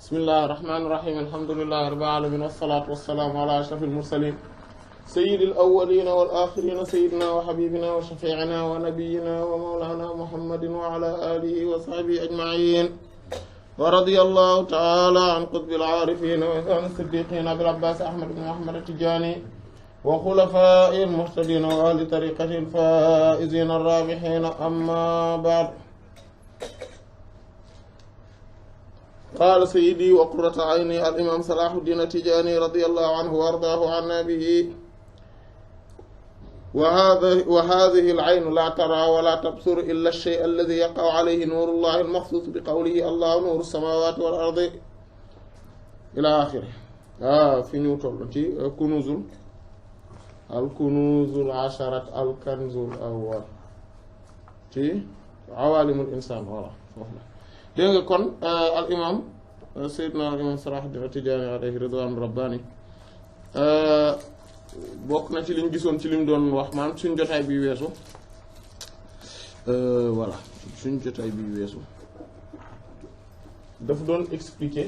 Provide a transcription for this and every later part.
بسم الله الرحمن الرحيم الحمد لله رب العالمين والصلاة والسلام على أشرف المرسلين سيد الأولين والآخرين سيدنا وحبيبنا وشفيعنا ونبينا ومولانا محمد وعلى آله وصحبه أجمعين ورضي الله تعالى عن قطب العارفين وإمام الصديقين أبي العباس أحمد بن محمد التجاني وخلفاء المهتدين وأهل طريقة الفائزين الرابحين. أما بعد، قال سيدي وقرة عيني الإمام صلاح الدين التجاني رضي الله عنه وارضاه عنا به: وهذه العين لا ترى ولا تبصر إلا الشيء الذي يقع عليه نور الله المخصوص بقوله الله نور السماوات والأرض إلى آخره. في نيوتن الكنوز العشرة الكنز الأول في عوالم الإنسان. dégg nga kon al imam Seydina al imam Salah Din Tijaani alayhi ridwaan rabbaani bokk na ci liñ gisoon ci lim doon wax maanaam suñ jotaay bi weesu voilà suñ jotaay bi weesu daf doon expliquer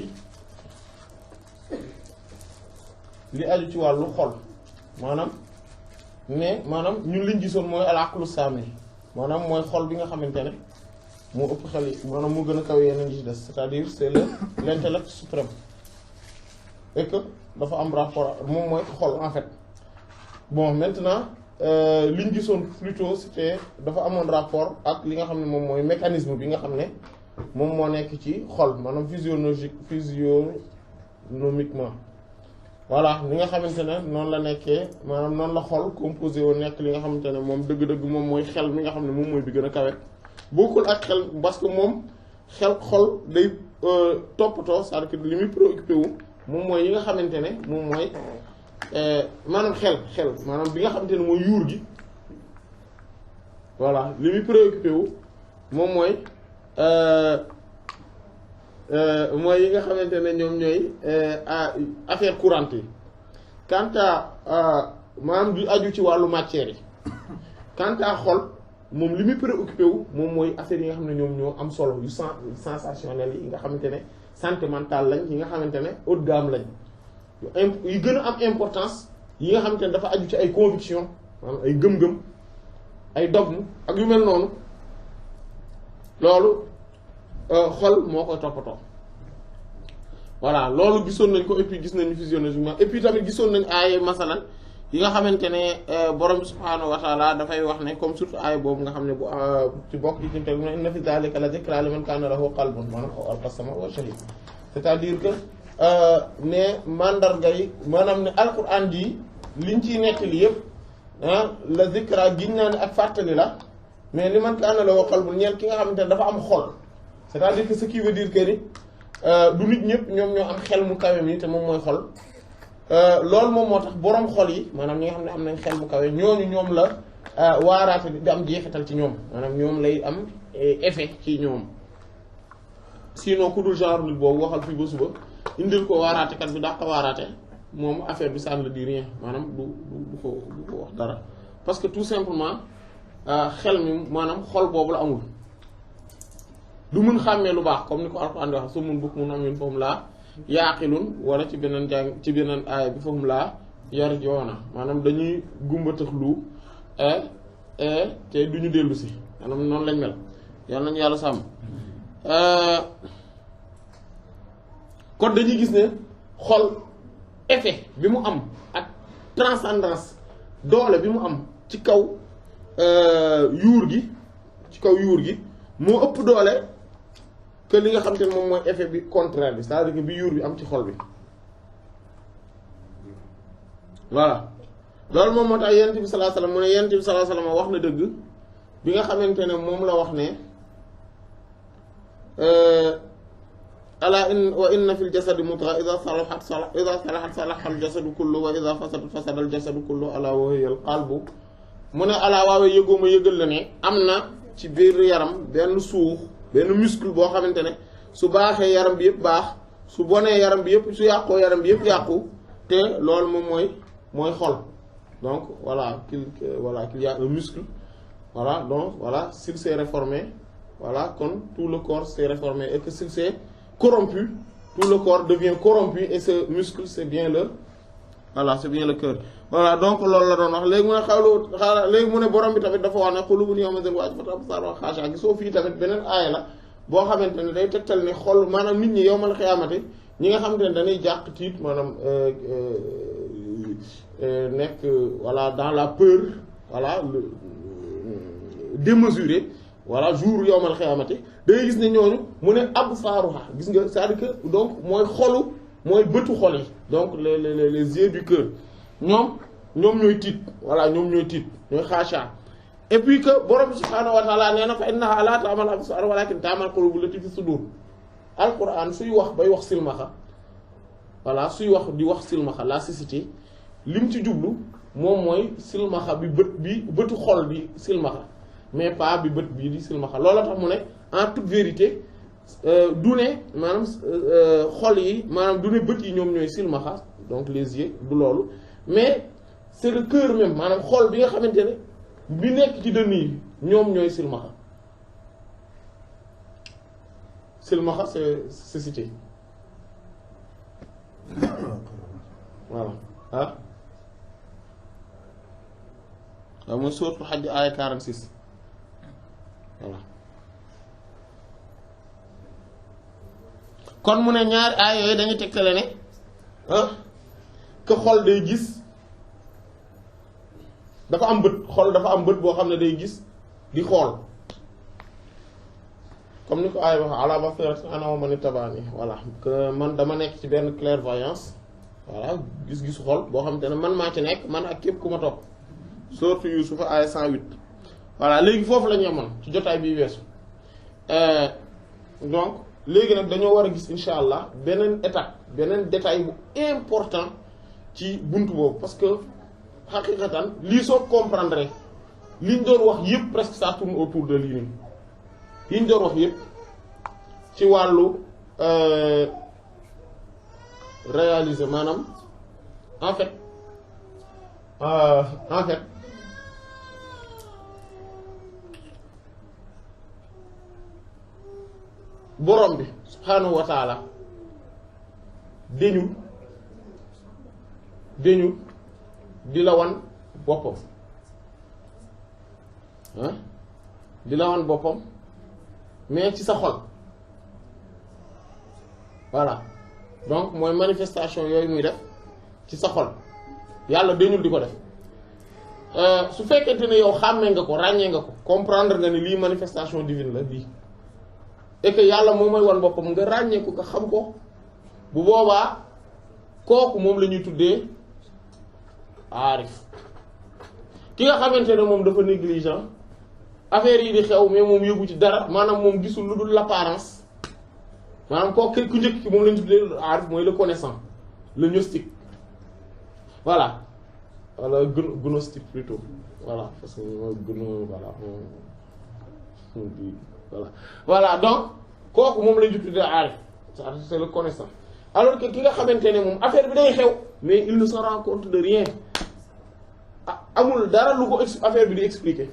li aju ci wàllu xol maanaam ñun liñ gisoon mooy al aqlu saami maanaam mooy xol bi nga xamante ne moo ëpp xel yi maanaam moo gën a kaw yeneen yi ci des, c'est-à-dire c'est l'intellect suprême et que dafa am rapport moom mooy xol en fait. Bon, maintenant li ñu gisoon plutôt c'était dafa amoon rapport ak li nga xam ne moom mooy mécanisme bi nga xam ne moom moo nekk ci xol maanaam physionomiquement voilà li nga xamante ne noonu la nekkee maanaam noonu la xol composé wu nekk li nga xamante ne moom dëgg-dëgg moom mooy xel mi nga xam ne moom mooy bi gën a kawe. bokkul ak xel parce que moom xol day toppatoo c'est-à-dire que li muy préoccupé wu moom mooy yi nga xamante ne moom mooy maanaam xel maanaam bi nga xamante ne mooy yuur gi voilà li muy préoccupé wu moom mooy yi nga xamante ne ñoom ñooy affaire courante yi. quant à maanaam du aju ci wàllu matière yi. quant à xol moom li muy préoccupé wu moom mooy affaire yi nga xam ne ñoom ñoo am solo yu sensationnel yi nga xamante ne sentimental lañ yi nga xamante ne haut de gamme lañ yu gën a am importance yi nga xamante ne dafa aju ci ay conviction maanaam ay gëm-gëm ay dogme ak yu mel noonu loolu xol moo koy toppatoo. voilà loolu gisoon nañ ko et puis gis nañu physiologiquement et puis tamit gisoon nañ ay masalan yi nga xamante ne borom bi subhaanahu wa taala dafay wax ne comme surtout aaya boobu nga xam ne bu ci bokk ci ci teg inna fi zaalika la zikraa liman kaana lahu qalbun maanaam aw alqa sam'a wa shahid, c'est-à-dire que ne mandarga yi maanaam ne alquran ji liñ ciy nettali yëpp la zikra giñ naa ne ak fàttali la mais liman kaana lahu qalbun ñeel ki nga xamante ne dafa am xol, c'est-à-dire que ce qui veut dire que ni du nit ñëpp ñoom ñoo am xel mu kawe mi te moom mooy xol. loolu moom moo tax boroom xol yi maanaam ñi nga xam ne am nañ xel mu kawe ñooñu ñoom la waaraate di am jeexital ci ñoom maanaam ñoom lay am effet ci ñoom. Sinon ku dul genre nit boobu waxal fii ba suba indil ko waaraatekat bi dàq waaraate moom affaire bi ça ne dit rien maanaam du ko wax dara parce que tout simplement xel mi maanaam xol boobu la amul du mun xàmmee lu baax comme ni ko Alxuraan di wax su mun bukk mun am yun foofu laa yaaqilun wala ci beneen jàng ci beneen aaya bi foofu laa yar joona maanaam dañuy gumbatëx lu te duñu dellu si maanaam noonu lañ mel yal nañu yàlla sàmm. kon dañuy gis ne xol effet bi mu am ak transcendance doole bi mu am ci kaw yuur gi moo ëpp doole que li nga xam te ne moom mooy effet bi contraire bi c'est-à-dire que bi yuur bi am ci xol bi voilà loolu moom moo tax yonent bi sallallahu alayhi wasallam mu ne yonent bi sallallahu alayhi wasallam wax na dëgg bi nga xamante ne moom la wax ne ala wa inna fil jasadi mudgha idha salahat salaha al jasadu kullu wa idha fasadat fasada al jasadu kullu ala wa hiya al qalbu mu ne ala waawee yëgoo ma yëgal la ne am na ci biir yaram benn suux benn muscle boo xamante ne su baaxee yaram bi yëpp baax su bonee yaram bi yëpp su yàqoo yaram bi yëpp yàqu te loolu moom mooy xol. Donc voilà qu'il y a un muscle, voilà, donc voilà, s'il s'est réformé, voilà, comme tout le corps s'est réformé et que s'il s'est corrompu, tout le corps devient corrompu et ce muscle c'est bien le cœur. Voilà donc loolu la doon wax léegi mu ne léegi mu ne borom bi tamit dafa wax ne quluubun yawma idhin waajifatun absaaruhaa xaashi'atun gisoo fii tamit beneen aaya la boo xamante ne day tegtal ne xol maanaam nit ñi yawmal xiyaamati ñi nga xamante ne dañuy jàq tiit maanaam nekk voilà dans la peur voilà démesuré voilà jour yawmal xiyaamati day gis ne ñooñu mu ne absaaruhaa gis nga c'est-à-dire que donc mooy xolu mooy bëtu xol yi donc les yeux du cœur ñoom ñooy tiit voilà ñoom ñooy tiit ñooy xaasha et puis que borom subhaanahu wa ta'ala nee na fa innahaa laa ta'mal absaar walaakin ta'mal quluubu llatii fi suduur alquran suy wax bay wax silmaxa voilà suy wax di wax silmaxa la cécité lim ci jublu moom mooy silmaxa bi bëtu xol bi silmaxa mais pas bi bët bii di silmaxa loola tax mu ne en toute vérité du ne maanaam xol yi maanaam du ne bët yi ñoom ñooy silmaxa donc les yeux du loolu mais c'est le cœur même maanaam xol bi nga xamante ne bi nekk ci dënn yi ñoom ñooy silmaxa c'est cécité voilà ah waaw mooy sourate Hajj aaya 46 voilà kon mu ne ñaari aaya yooyu dañuy tegtale ne que xol day gis dafa am bët xol dafa am bët boo xam ne day gis di xool comme ni ko aaya wax ala basiratin ana wa man ittaba'ani voilà que man dama nekk ci benn clairvoyance voilà gis-gisu xol boo xam te ne man maa ci nekk man ak képp ku ma topp sourate Yuusuf aaya 108 voilà léegi foofu la ñu yemoon ci jotaay bi weesu donc léegi nag dañoo war a gis insha allah beneen étape beneen détail bu important ci buntu boobu parce que xaqiqatan lii soo comprendre liñ doon wax yëpp presque ça tourne autour de lii nii liñ doon wax yëpp ci wàllu réaliser maanaam en fait borom bi subhaanahu wa taala dañu di la wan boppam di la wan boppam mais ci sa xol voilà donc mooy manifestation yooyu muy def ci sa xol yàlla dañul di ko def su fekkente ne yow xàmmee nga ko ràññee nga ko comprendre nga ni lii manifestation divine la lii et que yàlla moom mooy wan boppam nga ràññee ko nga xam ko bu boobaa kooku moom la ñuy tuddee aarif ki nga xamante ne moom dafa négligent affaire yi di xew mais moom yëgu ci dara maanaam moom gisul lu dul l'apparence maanaam kooku ku njëkk ki moom la ñu tuddee aarif mooy le connaissant le gnostique voilà wala gnostique plutôt voilà parce que voilà donc kooku moom la ñu tuddee aarif c'est le connaissant alors que ki nga xamante ne moom affaire bi day xew mais il ne se rend compte de rien amul dara lu ko affaire bi di expliquer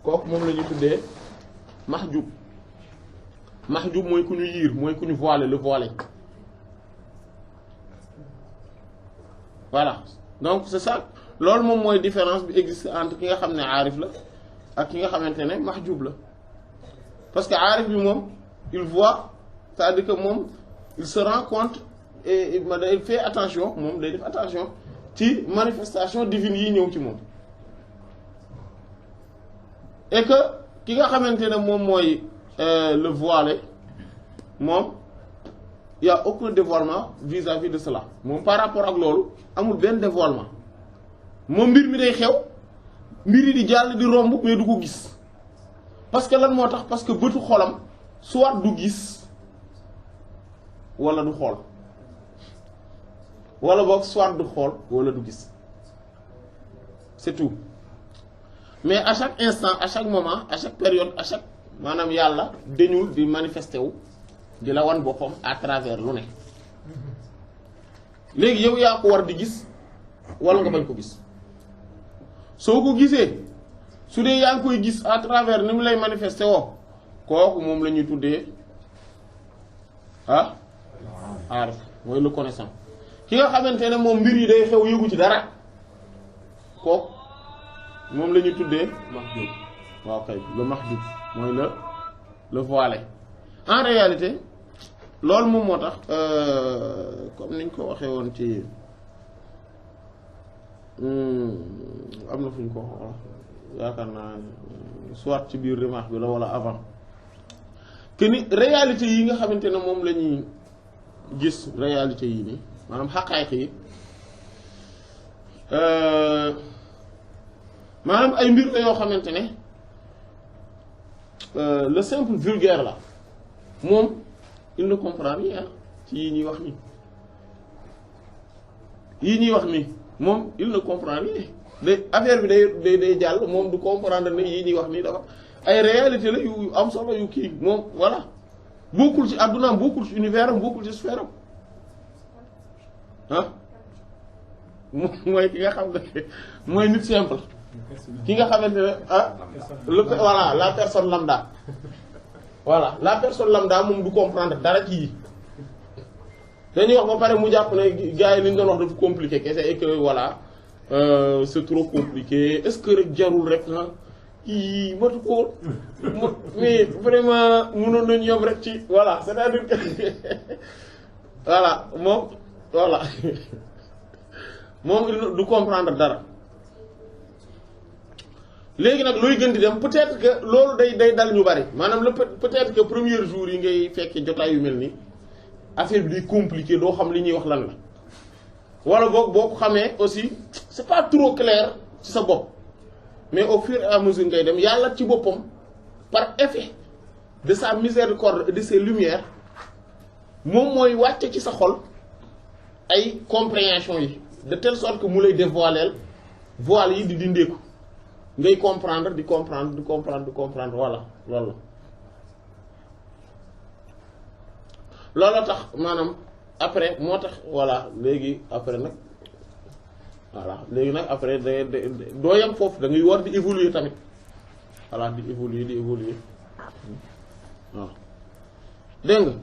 kooku moom la ñu tuddee mahjub mahjub mooy ku ñu yiir mooy ku ñu voilé le voilé voilà donc c'est ça loolu moom mooy différence bi existe entre ki nga xam ne aarif la ak ki nga xamante ne mahjub la parce que aarif bi moom il voit c'est-à-dire que moom il se rend compte et il fait attention moom day def attention ci manifestation divine yi ñëw ci moom et que ki nga xamante ne moom mooy le voilé moom il y a aucun dévoilement vis-à-vis de cela moom par rapport ak loolu amul benn dévoilement moom mbir mi day xew mbir yi di jàll di romb mais du ko gis parce que lan moo tax parce que bëtu xolam soit du gis wala du xool wala boog soit du xool wala du gis c'est tout mais à chaque instant à chaque moment à chaque période à chaque maanaam yàlla dañul di manifester wu di la wan boppam à travers lu ne léegi yow yaa ko war di gis wala nga bañ ko gis soo ko gisee su dee yaa ngi koy gis à travers ni mu lay manifester woo kooku moom la ñuy tuddee ah aarif mooy le connaissant ki nga xamante ne moom mbir yi day xew yëgu ci dara kooku moom la ñu tuddee mahjub waaw kay le mahjub mooy le voilé en réalité loolu moom moo tax comme niñ ko waxee woon ci am na fu ñu ko wax yaakaar naa soit ci biir remarque bi la wala avant que ni réalité yi nga xamante ne moom la ñuy gis réalité yi ni maanaam xaqaayiq yi maanaam ay mbir la yoo xamante ne le simple vulgaire là moom il ne comprend rien ci yii ñuy wax nii yii ñuy wax nii moom il ne comprend rien day affaire bi day jàll moom du comprendre ne yii ñuy wax nii dafa ay réalité la yu am solo yu kii moom voilà bokkul ci àddunaam bokkul ci univers am bokkul ci sphère am ah mooy ki nga xam ne mooy nit simple ki nga xamante ne ah voilà la personne lambda voilà la personne lambda moom du comprendre dara ci yi dañuy wax ba pare mu jàpp ne gars yi li ñu doon wax dafa compliqué kese et que voilà c'est trop compliqué est-ce que rek jarul rek ah kii matu ko mais vraiment mënoon nañu yom rek ci voilà c'est-à-dire que voilà moom voilà moom il du comprendre dara léegi nag looy gën di dem peut-être que loolu day dal ñu bari maanaam le peut-être que premier jour yi ngay fekkee jotaay yu mel nii affaire bi day compliqué doo xam li ñuy wax lan la wala boo ko xamee aussi c'est pas trop clair ci sa bopp mais au fur et à mesure ngay dem yàlla ci boppam par effet de sa miséricorde et de ses lumières moom mooy wàcce ci sa xol ay compréhension yi de telle sorte que mu lay dévoiler voile yi di dindeeku ngay comprendre di comprendre voilà loolu la tax maanaam après moo tax voilà léegi après nag après doo yem foofu da ngay war di évoluer tamit voilà di évoluer waaw dégg nga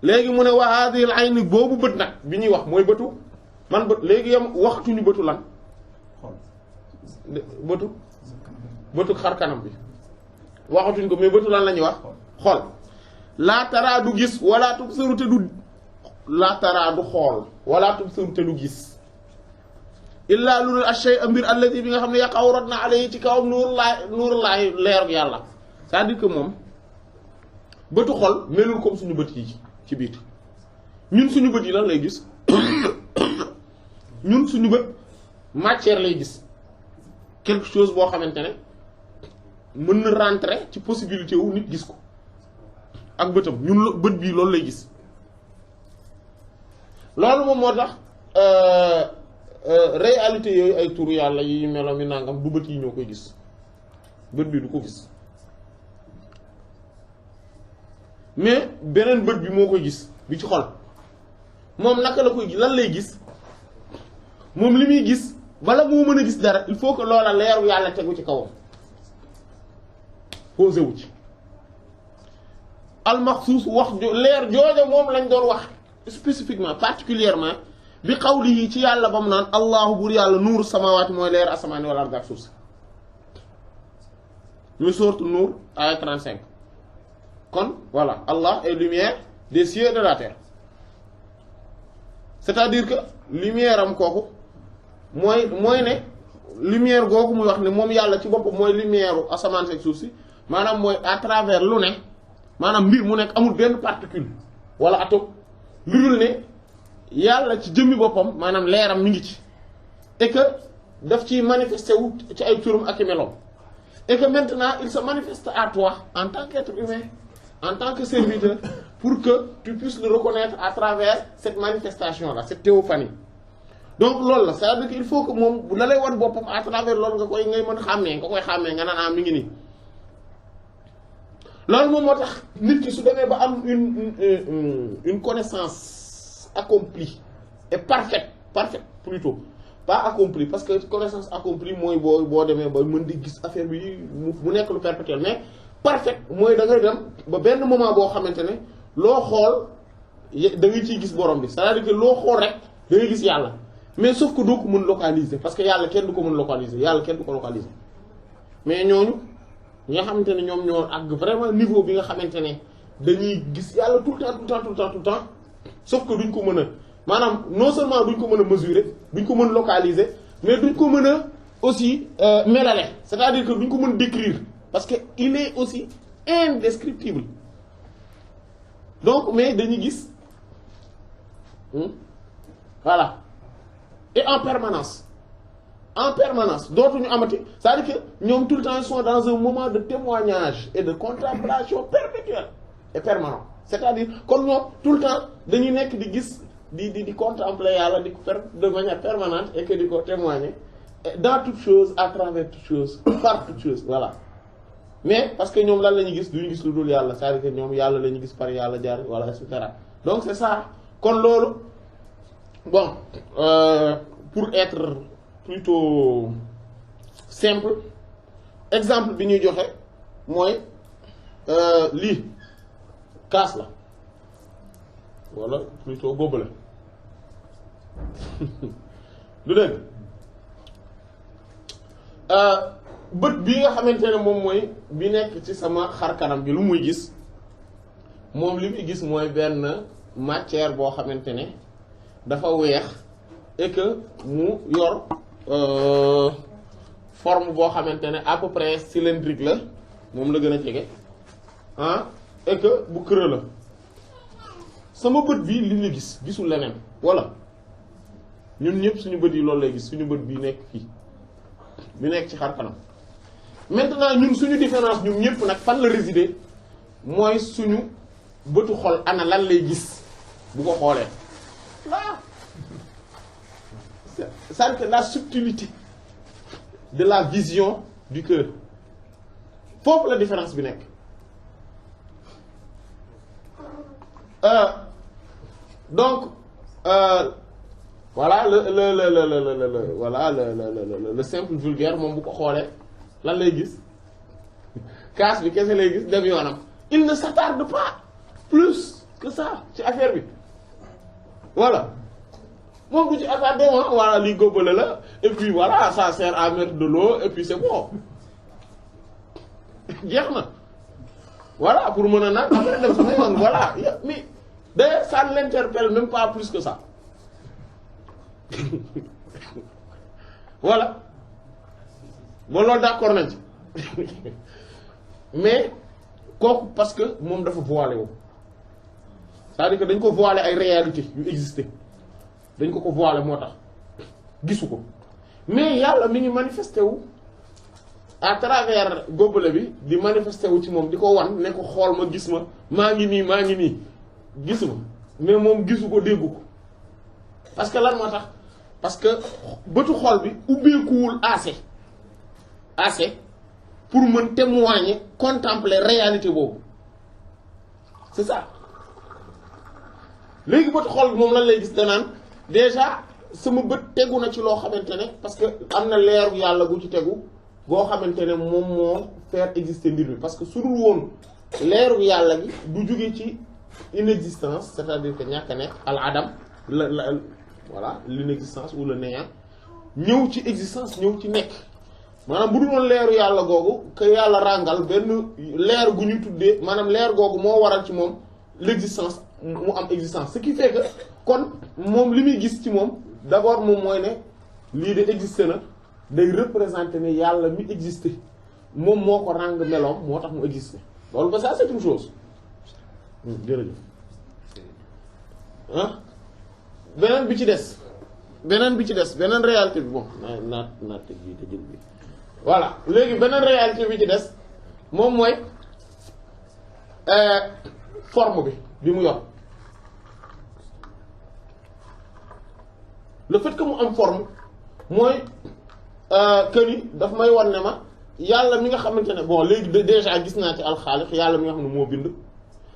léegi mu ne wa hadhihi al-ayn boobu bët nag bi ñuy wax mooy bëtu man bët léegi yam waxtuñu bëtu lan bëtu xar kanam bi waxatuñ ko mais bëtu lan la ñuy wax xol laa taraa du gis wala tubsiru te du laa taraa du xool wala tubsiru te du gis illaa lul ashay a mbir allati bi nga xam ne yaqaw rot na alayhi ci kawam nuurullaahi leeru yàlla c'est-à-dire que moom bëtu xol melul comme suñu bët yi ci biir ñun suñu bët yi lan lay gis ñun suñu bët matière lay gis quelque chose boo xamante ne mën na rentrer ci possibilité wu nit gis ko ak bëtam ñun bët bii loolu lay gis loolu moom moo tax réalité yooyu ay turu yàlla yi melo mi nangam du bët yi ñoo koy gis bët bi du ko gis mais beneen bët bi moo koy gis bi ci xol moom naka la koy gis lan lay gis moom li muy gis bala moo mën a gis dara il faut que loola leeru yàlla tegu ci kawam posé wu ci almaxsuus wax leer jooja moom lañ doon wax spécifiquement particulièrement bi qawlihi ci yàlla ba mu naan allahu buur yàlla nuuru samaawaati mooy leer asamaani wal ardi ak suuf si muy sourate Nuur aya 35 kon voilà Allah est lumière des cieux et de la terre c'est-à-dire que lumière am kooku mooy ne lumière googu muy wax ne moom yàlla ci boppam mooy lumière u asamaan ak suuf si maanaam mooy à travers lu ne maanaam mbir mu nekk amul benn particule wala atome lu dul ne yàlla ci jëmmi boppam maanaam leeram mi ngi ci et que daf ci manifesté wu ci ay turam ak i meloom et que maintenant il se manifeste à toi en tant qu'être humain en tant que serviteur pour que tu puisses le reconnaître à travers cette manifestation là cette théophanie donc loolu la c'est-à-dire que il faut que moom bu la lay wan boppam à travers loolu ngay mën a xàmmee nga koy xàmmee nga naan mi ngi nii loolu moom moo tax nit ki su demee ba am une connaissance accomplie et parfaite plutôt pas accomplie parce que connaissance accomplie mooy boo demee ba mën di gis affaire bi mu nekk lu perpétuel mais parfaite mooy da ngay dem ba benn moment boo xamante ne loo xool da ngay ciy gis borom bi c'est-à-dire que loo xool rek da ngay gis yàlla mais sauf que doo ko mën localiser parce que yàlla kenn du ko mën localiser yàlla kenn du ko localiser mais ñooñu ñi nga xamante ne ñoom ñoo àgg vraiment niveau bi nga xamante ne dañuy gis yàlla tout le temps tout le temps tout le temps tout le temps sauf que duñ ko mën a maanaam non seulement duñ ko mën a mesurer duñ ko mën a localiser mais duñ ko mën a aussi melale c'est-à-dire que duñ ko mën décrire parce que il est aussi indescriptible donc mais dañuy gis voilà et en permanence dootuñu amati c'est-à-dire que ñoom tout le temps ils sont dans un moment de témoignage et de contemplation perpétuelle et permanent c'est-à-dire kon ñoom tout le temps dañuy nekk di gis di contempler yàlla di ko faire de manière permanente et que di ko témoigner dans toute chose à travers toute chose par toute chose voilà mais parce que ñoom lan la ñuy gis duñu gis lu dul yàlla c'est-à-dire que ñoom yàlla la ñuy gis par yàlla jaar voilà et cetera donc c'est ça kon loolu bon pour être plutôt simple exemple bi ñuy joxe mooy lii kaas la wala plutôt góob la du dégg bët bi nga xamante ne moom mooy bi nekk ci sama xar kanam bi lu muy gis moom li muy gis mooy benn matière boo xamante ne dafa weex et que mu yor forme boo xamante ne à peu près cylindrique la moom la gën a jege ah et que bu creux la sama bët bi li la gis gisul leneen wala ñun ñëpp suñu bët yi loolu lay gis suñu bët bi nekk fii bi nekk ci xar kanam maintenant ñun suñu différence ñun ñëpp nag fan la résider mooy suñu bëtu xol ana lan lay gis bu ko xoolee là c'est que la subtilité de la vision du cœur foofu la différence bi nekk donc voilà le simple vulgaire moom bu ko xoolee lan lay gis kaas bi kese lay gis dem yoonam il ne s'attarde pas plus que ça ci affaire bi voilà moom du ci attardé voilà lii góobale la et puis voilà ça sert à mettre de l'eau et puis c'est bon jeex na voilà pour mën a nag après dem sama yoon voilà mais d'ailleurs ça ne l'interpelle même pas plus que ça voilà bon loolu d'accord nañ ci mais kooku parce que moom dafa voilé wu c'est-à-dire que dañ ko voilé ay réalités yu existé dañ ko voilé moo tax gisu ko mais yàlla mi ngi manifesté wu à travers góobale bi di manifesté wu ci moom di ko wan ne ko xool ma gis ma maa ngi nii gisu ma mais moom gisu ko déggu ko parce que lan moo tax parce que bëtu xol bi ubbeekuwul assez pour mën témoigner contempler réalité boobu c'est ça léegi bëtu xol bi moom lan lay gis danaan déjà sama bët tegu na ci loo xamante ne parce que am na leeru yàlla gu ci tegu boo xamante ne moom moo faire exister mbir mi parce que su dul woon leeru yàlla gi du jóge ci inexistence c'est-à-dire que ñàkk a nekk al adam voilà l'inexistence ou le néant ñëw ci existence ñëw ci nekk maanaam bu dul woon leeru yàlla googu que yàlla ràngal benn leer gu ñu tuddee maanaam leer googu moo waral ci moom l'existence mu am existence ce qui fait que kon moom li muy gis ci moom d'abord moom mooy ne lii de existé na day représenter ne yàlla mi existé moom moo ko ràng meloom moo tax mu existé loolu ba ça c'est une chose jërëjëf ah beneen bi ci des beneen réalité bi bon naat tëj bi te jël bi voilà léegi beneen réalité bi ci des moom mooy forme bi mu yor le fait que mu am forme mooy que ni daf may war ne ma yàlla mi nga xamante ne bon léegi déjà gis naa ci alxaaliq yàlla mi nga xam ne moo bind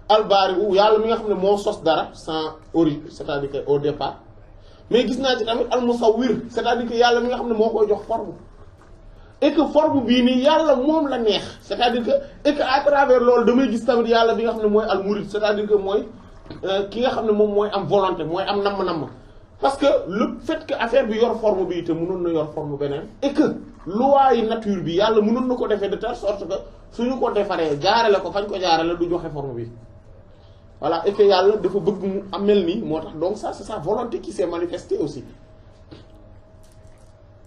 albaari u yàlla mi nga xam ne moo sos dara sans origine c'est-à-dire que au départ mais gis naa ci tamit al musawwir c'est-à-dire que yàlla mi nga xam ne moo koy jox forme et que forme bii nii yàlla moom la neex c'est-à-dire que et que à travers loolu damay gis tamit yàlla bi nga xam ne mooy al-murid c'est-à-dire que mooy ki nga xam ne moom mooy am volonté mooy am namm-namm parce que le fait que affaire bi yor forme bi te mënoon na yor forme beneen et que loi yi nature bi yàlla mënoon na ko defee de telle sorte que suñu ko defaree jaarale ko fañ ko jaarale du joxe forme bi voilà et que yàlla dafa bëgg mu am mel nii moo tax donc ça c'est sa volonté qui s'est manifestée aussi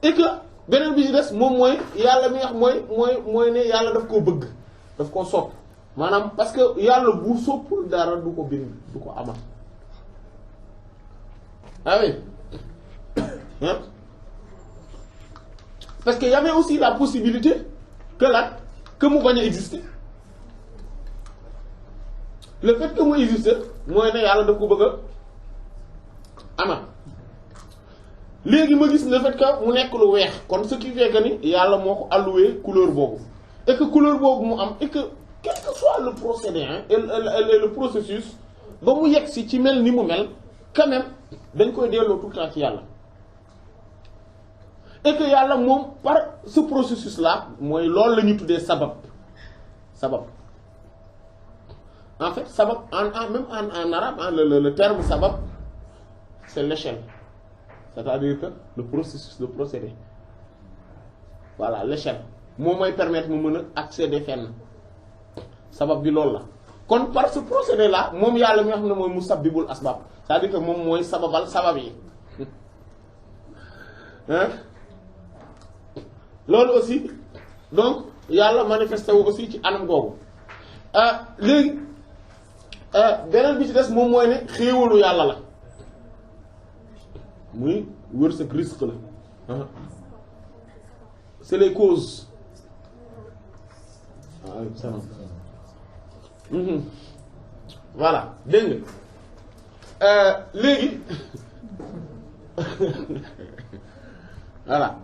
et que beneen bi ci des moom mooy yàlla mi nga xam mooy ne yàlla daf koo bëgg daf koo sopp maanaam parce que yàlla bu soppul dara du ko bind du ko amal ah oui hein parce que y avait aussi la possibilité que mu bañ a exister le fait que mu exister mooy ne yàlla daf ko bëgg a amal léegi ma gis le fait que mu nekk lu weex kon ce qui fait que ni yàlla moo ko alloué couleur boobu et que couleur boobu mu am et que quel que soit le procédé hein et le processus ba mu yegg si ci mel ni mu mel quand même dañ koy delloo tout le temps ci yàlla et que yàlla moom par ce processus là mooy loolu la ñuy tuddee sabab en fait sabab même en arabe le terme sabab c'est l'échelle c'est-à-dire que le processus le procédé voilà l'échelle moom mooy permettre mu mën a accéder fenn sabab bi loolu la kon par ce procédé là moom yàlla mi nga xam ne mooy musabbibul asbab c'est-à-dire que moom mooy sababal sabab yi hein loolu aussi donc yàlla manifesté wu aussi ci anam googu léegi beneen bi ci des moom mooy ne xéewalu yàlla la muy wërsëg risque la c'est les causes voilà dégg nga léegi voilà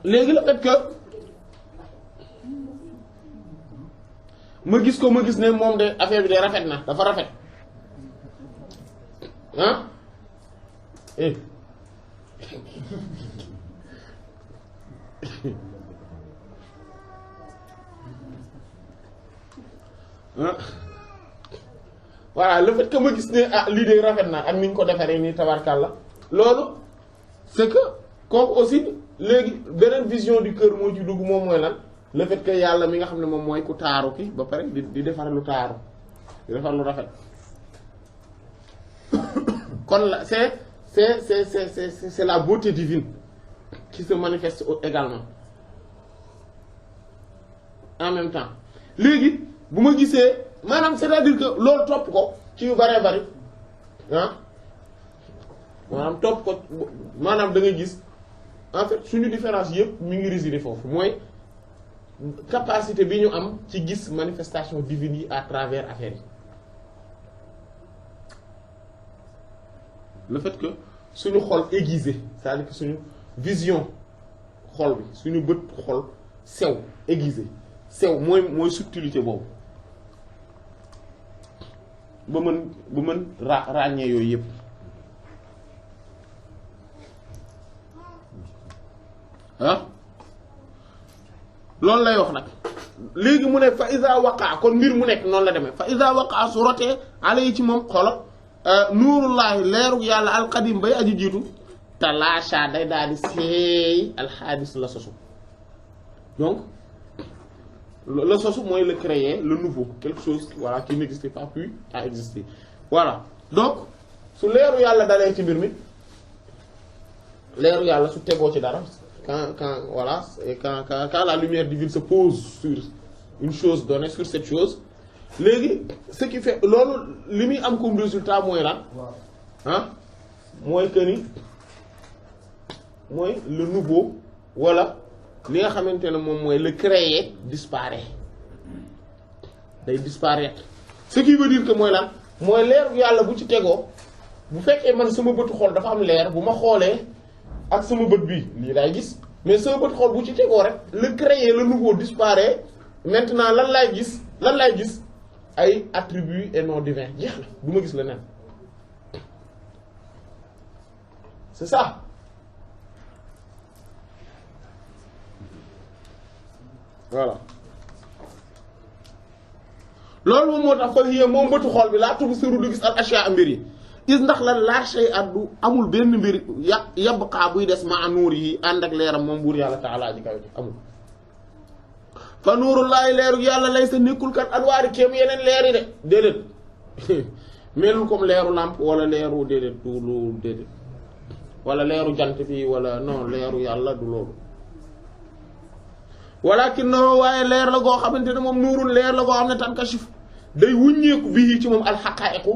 léegi le fait que ma gis ne moom de affaire bi de rafet na dafa rafet ah voilà le fait que ma gis ne lii de rafet na ak ni ñu ko defaree nii tabarkalla loolu c'est que kooku aussi léegi beneen vision du cœur moo ci dugg moom mooy lan le fait que yàlla mi nga xam ne moom mooy ku taaru ki ba pare di defar lu taaru di defar lu rafet kon la c'est la beauté divine qui se manifeste également en même temps léegi bu ma gisee maanaam c'est-à-dire que loolu topp ko ci yu bëree bëri maanaam topp ko maanaam da ngay gis en fait suñu différence yëpp mi ngi résider foofu mooy capacité bi ñu am ci gis manifestation divine yi à travers affaire yi le fait que suñu xol aiguisé c'est-à-dire que suñu vision xol bi suñu bët xol sew aiguisé sew mooy subtilité boobu ba mën ràññee yooyu yëpp loolu lay wax nag léegi mu ne fa iza waqa kon mbir mu nekk noonu la demee fa iza waqa su rotee ala yi ci moom xolo nuurullahi leerug yàlla alqadim bay aji jiitu talaasha day daal di seey alxaadis la sosu donc le sosu mooy le créer le nouveau quelque chose voilà qui n'existait pas puis a existé voilà donc su leeru yàlla dalee ci mbir mi leeru yàlla su tegoo ci dara quand voilà et quand la lumière divine se pose sur une chose donnée sur cette chose léegi ce qui fait loolu li muy am comme résultat mooy lan mooy que ni mooy le nouveau wala li nga xamante ne moom mooy le créé disparaît day disparaître ce qui veut dire que mooy lan mooy leer yàlla bu ci tegoo bu fekkee man sama bëtu xol dafa am leer bu ma xoolee ak sama bët bii lii laay gis mais sama bët xol bu ci tegoo rek le créé le nouveau disparaît maintenant lan laay gis ay attributs et noms divins jeex na du ma gis leneen c'est ça voilà loolu moom moo tax fa hiya moom bëtu xool bi laa tubsiru du gis al ashyaa mbir yi is ndax lan laa shay'a du amul benn mbir yabqa buy des ma nuur yi ànd ak leeram moom buur yàlla ta'ala ji kaw ji amul fa nuurullaahi leeru yàlla lay sa nekkul kat anwaari kéem yeneen leer yi de déedéet melul comme leeru lampe wala leeru déedéet du lu déedéet wala leeru jant bi wala non leeru yàlla du loolu walakinnahu waaye leer la goo xamante ne moom nuurul leer la goo xam ne tankashif day wuññeeku bii ci moom al xaqaa'iqu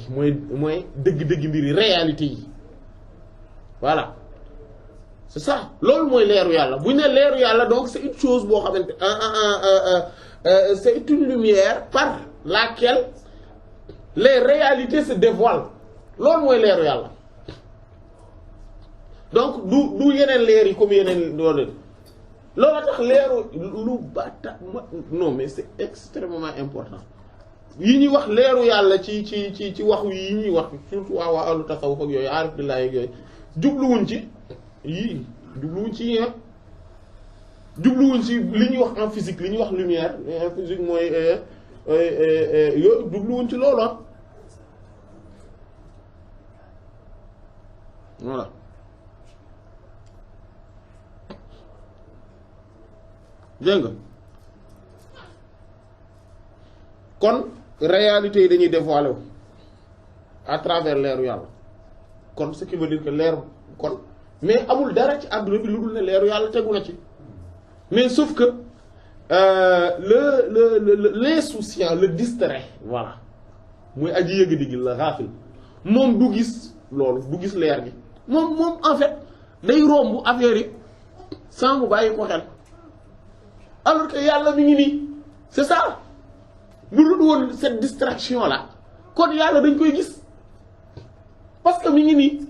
mooy dëgg-dëgg mbir yi réalité yi voilà c'est ça loolu mooy leeru yàlla bu ñu ne leeru yàlla donc c'est une chose boo xamante c'est une lumière par laquelle les réalités se dévoilent loolu mooy leeru yàlla donc du yeneen leer yi comme yeneen loolu tax leeru lu bata non mais c'est extrêmement important yi ñuy wax leeru yàlla ci waxu yi ñuy wax surtout waa ahlu tasawuf ak yooyu aarif billahi ak yooyu jubluwuñ ci yii jubluwuñ ci yii jubluwuñ ci li ñuy wax en physique li ñuy wax lumière en physique mooy yooyu jubluwuñ ci loolu voilà dégg nga kon réalité yi dañuy dévoilé wu à travers leeru yàlla kon ce qui veut dire que leer kon mais amul dara ci àdduna bi lu dul ne leeru yàlla tegu na ci mais sauf que l'insouciant le distrait voilà muy aji yëg digg la xaafil moom du gis loolu du gis leer gi moom en fait day romb affaire yi sans mu bàyyi ko xel alors que yàlla mi ngi nii c'est ça bu dul woon cette distraction là kon yàlla dañ koy gis parce que mi ngi nii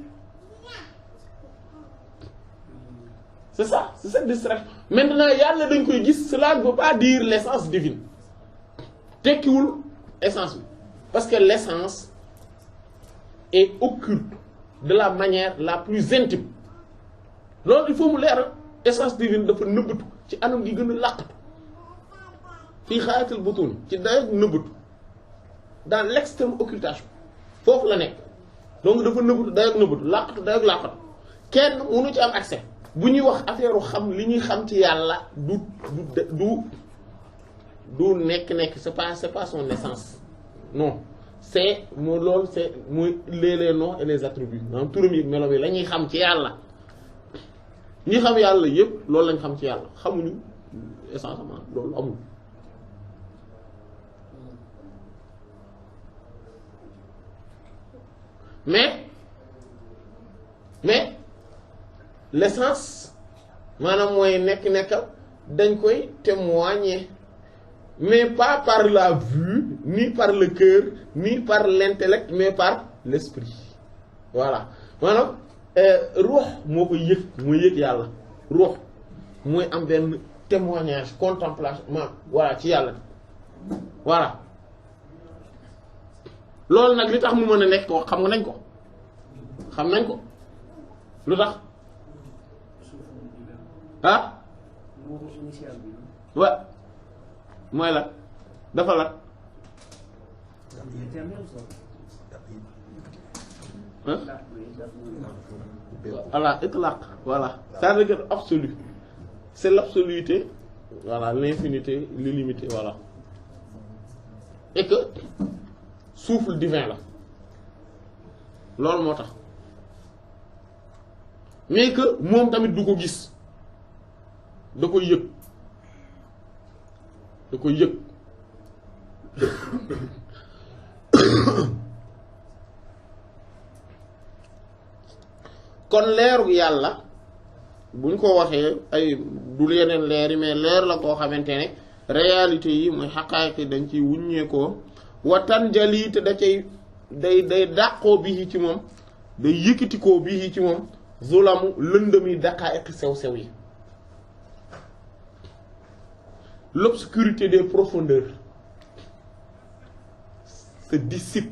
c'est ça c'est cette distraction maintenant yàlla dañ koy gis cela ne veut pas dire l'essence divine tekkiwul essence bi parce que l'essence est occulte de la manière la plus intime loolu il faut mu leer essence divine dafa nëbbatu ci anam gi gën a làqatu fii xaayatul butun ci dayoog nëbbatu dans l'extrême occultation foofu la nekk donc dafa nëbbatu dayoog nëbbatu làqatu dayoog làqatu kenn mënu ci am accès bu ñuy wax affaire xam li ñuy xam ci yàlla du nekk c'est pas son essence non c'est mooy loolu c'est mooy les noms et les attributs maanaam turam yi melo yi la ñuy xam ci yàlla ñi xam yàlla yépp loolu lañ xam ci yàlla xamuñu essentiellement loolu amul mais l'essence maanaam mooy nekk dañ koy témoigner mais pas par la vue ni par le cœur ni par l'intellect mais par l'esprit voilà maanaam ruux moo koy yëg mooy yëg yàlla ruux mooy am benn témoignage contemplation voilà ci yàlla voilà loolu nag li tax mu mën a nekk ko xam nañ ko lu tax ah wa mooy la dafa la voilà itlaq voilà c'est-à-dire que absolu c'est l'absoluité voilà l'infinité l'illimité voilà et que souffle divin la loolu moo tax mais que moom tamit du ko gis da koy yëg kon leeru yàlla buñ ko waxee ay du yeneen leer yi mais leer la koo xamante ne réalité yi mooy xaqaayiq yi dañ ciy wuññeekoo watan jali te da cay day dàqoo bii ci moom day yëkkatikoo bii ci moom zulamu lëndëmi daqaayiq sew-sew yi l'obscurité des profondeurs se dissipe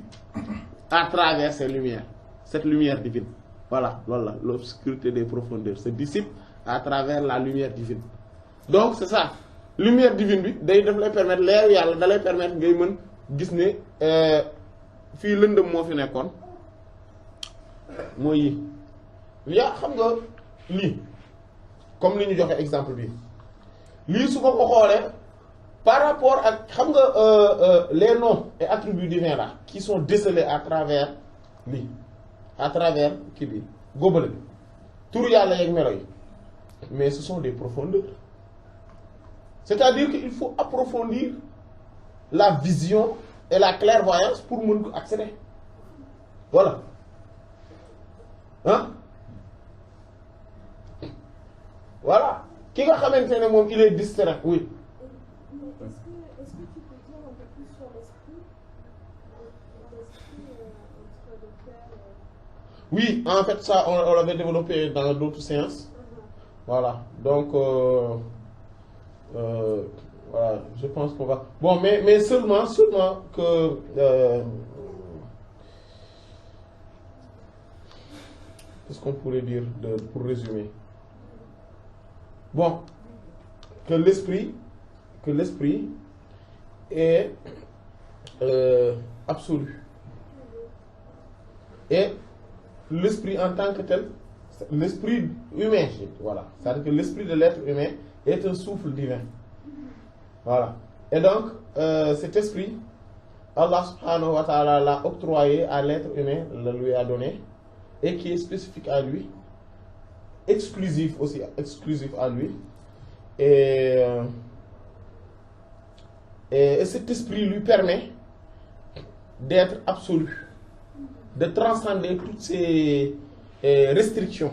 à travers ces lumières, cette lumière divine. Voilà, voilà, l'obscurité des profondeurs se dissipe à travers la lumière divine. donc c'est ça lumière divine bi day daf lay permettre leeru yàlla da lay permettre ngay mën gis ne fii lëndëm moo fi nekkoon mooy yi yaa xam nga lii comme li ñu joxe exemple bi lii su ma ko xoolee par rapport ak xam nga les noms et attributs divins là qui sont décelés à travers lii à travers kii bi góobale bi tur yàlla yeeg melo yi mais ce sont des profondeurs c'est-à-dire qu'il faut approfondir la vision et la clairvoyance pour mën ko accéder voilà hein voilà ki nga xamante ne moom il est distrait oui. Est-ce que tu peux dire un peu plus sur l'esprit entre le cœur et... Oui, en fait ça on l'avait développé dans d'autres séances. Voilà, donc voilà, je pense qu'on va... Bon, mais seulement que... qu'est-ce qu'on pourrait dire pour résumer? Bon, que l'esprit est absolu. Et l'esprit en tant que tel, l'esprit humain, voilà, c'est-à-dire que l'esprit de l'être humain est un souffle divin. Voilà. Et donc, cet esprit, Allah subhanahu wa ta'ala l'a octroyé à l'être humain, le lui a donné, et qui est spécifique à lui, exclusif à lui. Et cet esprit lui permet d'être absolu, de transcender toutes ces restrictions.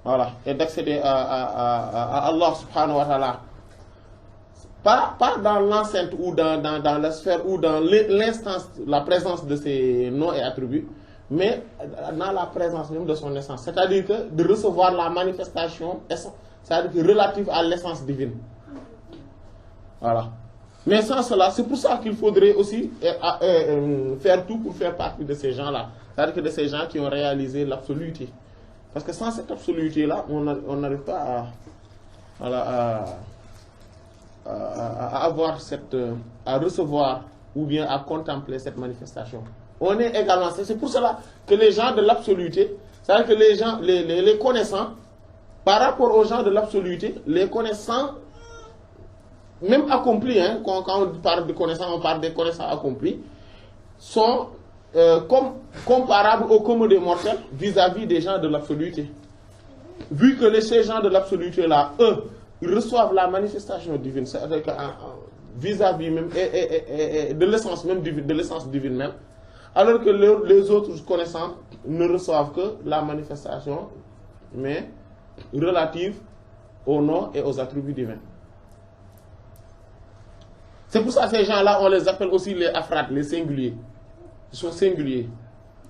Voilà, et d'accéder à Allah subhanahu wa ta'ala. Pas dans l'enceinte ou dans la sphère ou dans l'instance, la présence de ses noms et attributs, mais dans la présence même de son essence. C'est-à-dire que de recevoir la manifestation, c'est-à-dire que relative à l'essence divine. Voilà. Mais sans cela, c'est pour ça qu'il faudrait aussi faire tout pour faire partie de ces gens-là. C'est-à-dire que de ces gens qui ont réalisé l'absoluité. Parce que sans cette absoluité-là, on n'arrive pas à avoir à recevoir ou bien à contempler cette manifestation. On est également, c'est pour cela que les gens de l'absoluité, c'est-à-dire que les gens, les connaissants, par rapport aux gens de l'absoluité, les connaissants, même accomplis, hein, quand on parle de connaissants, on parle des connaissants accomplis, sont comparables au commun des mortels vis-à-vis des gens de l'absoluité. Vu que ces gens de l'absoluité-là, eux, ils reçoivent la manifestation divine, c'est-à-dire vis-à-vis même et de l'essence même divine, de l'essence divine même, alors que les autres connaissants ne reçoivent que la manifestation, mais relative aux noms et aux attributs divins. C'est pour ça que ces gens-là, on les appelle aussi les afrades, les singuliers. Ils sont singuliers.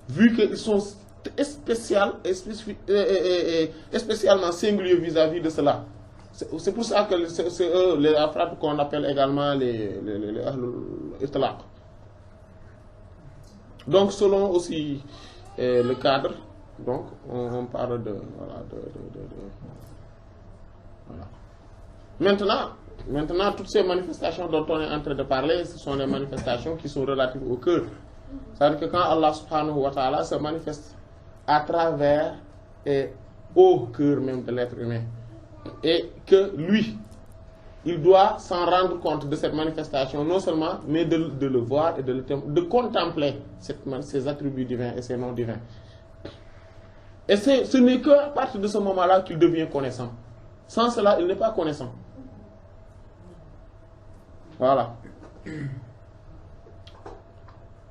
Vu qu'ils sont spécialement singuliers vis-à-vis de cela. C'est pour ça que c'est eux, les afrades, qu'on appelle également les itlaq. Donc, selon aussi le cadre, donc on parle de... Voilà. Maintenant, toutes ces manifestations dont on est en train de parler, ce sont les manifestations qui sont relatives au cœur. C'est-à-dire que quand Allah subhanahu wa ta'ala se manifeste à travers et au cœur même de l'être humain, et que lui, il doit s'en rendre compte de cette manifestation, non seulement, mais de le voir et de contempler ces attributs divins et ces noms divins. Et ce n'est qu'à partir de ce moment-là qu'il devient connaissant. Sans cela, il n'est pas connaissant. Voilà.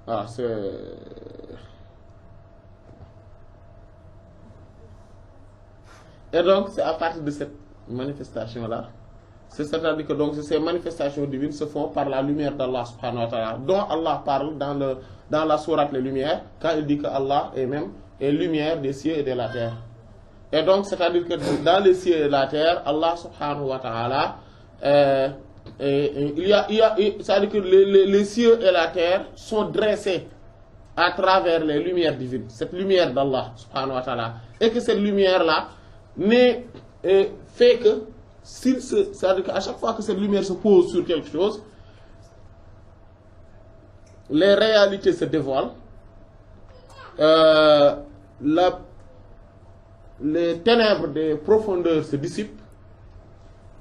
Voilà, et donc, c'est à partir de cette manifestation-là, c'est-à-dire que donc, ces manifestations divines se font par la lumière d'Allah subhanahu wa ta'ala, dont Allah parle dans la sourate Les Lumières, quand il dit que Allah est même lumière des cieux et de la terre. Et donc, c'est-à-dire que dans les cieux et la terre, Allah subhanahu wa ta'ala, c'est-à-dire que les cieux et la terre sont dressés à travers les lumières divines, cette lumière d'Allah subhanahu wa ta'ala, et que cette lumière-là fait que c'est-à-dire qu'à chaque fois que cette lumière se pose sur quelque chose, les réalités se dévoilent, les ténèbres des profondeurs se dissipent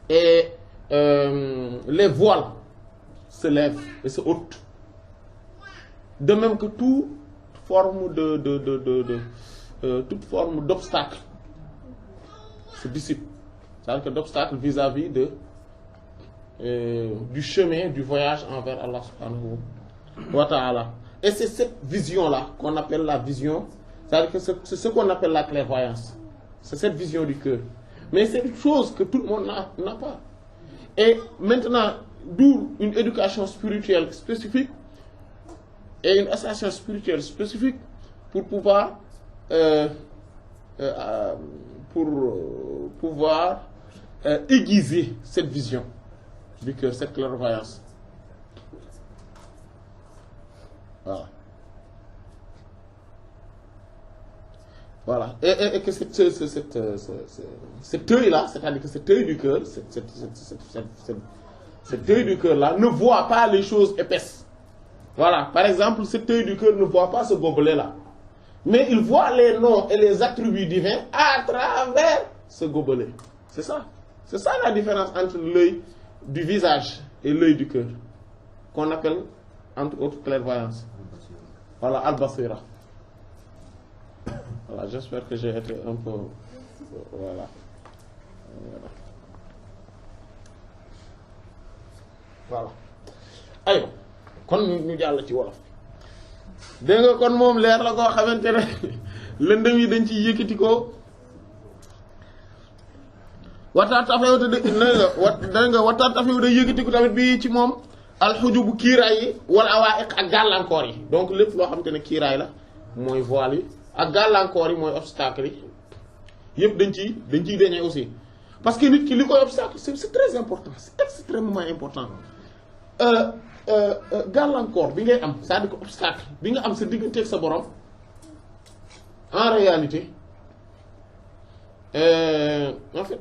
et les voiles se lèvent et se ôtent. De même que toute forme toute forme d'obstacle se dissipe. C'est-à-dire que d'obstacle vis-à-vis du chemin, du voyage envers Allah subhanahu wa ta'ala. Et c'est cette vision-là qu'on appelle la vision, c'est-à-dire que c'est ce qu'on appelle la clairvoyance. C'est cette vision du cœur. Mais c'est une chose que tout le monde n'a pas. Et maintenant, d'où une éducation spirituelle spécifique et une association spirituelle spécifique pour pouvoir aiguiser cette vision du cœur, cette clairvoyance. Voilà. Voilà. Et que cet œil-là, c'est-à-dire que cet œil du cœur, cet œil du cœur-là ne voit pas les choses épaisses. Voilà. Par exemple, cet œil du cœur ne voit pas ce gobelet-là. Mais il voit les noms et les attributs divins à travers ce gobelet. C'est ça. C'est ça la différence entre l'œil du visage et l'œil du cœur, qu'on appelle, entre autres, clairvoyance. Voilà, al-basira. Voilà, j'espère que j'ai été un peu... Voilà. Voilà. Aywa kon ñu jàll ci wolof. Dégg nga kon moom leer la koo xamante ne lëndëm yi dañ ciy yëkkati ko waxtaan tafew te dégg nga waxtaan tafew day yëkkati ko tamit bi ci moom alxujubu kiiraay yi wala awaa'iq ak gàllankoor yi. Donc lépp loo xamante ne kiiraay la mooy voile yi ak gàllankoor yi mooy obstacle yi yëpp dañ ciy dañee aussi parce que nit ki li koy obstacle c'est très important, c'est extrêmement important. Gàllankoor bi ngay am c'est-à-dire que obstacle bi nga am sa diggante ak sa borom en réalité en fait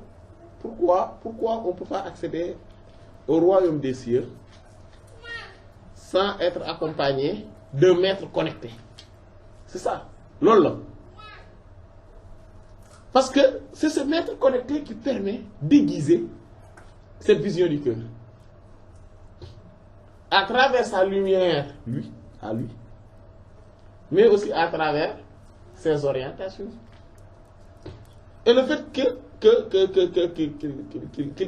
pourquoi on peut pas accéder au royaume des cieux sans être accompagné d'un maître connecté? C'est ça loolu la parce que c'est ce maître connecté qui permet d'aiguiser cette vision du cœur à travers sa lumière, à lui, mais aussi à travers ses orientations. Et le fait qu'il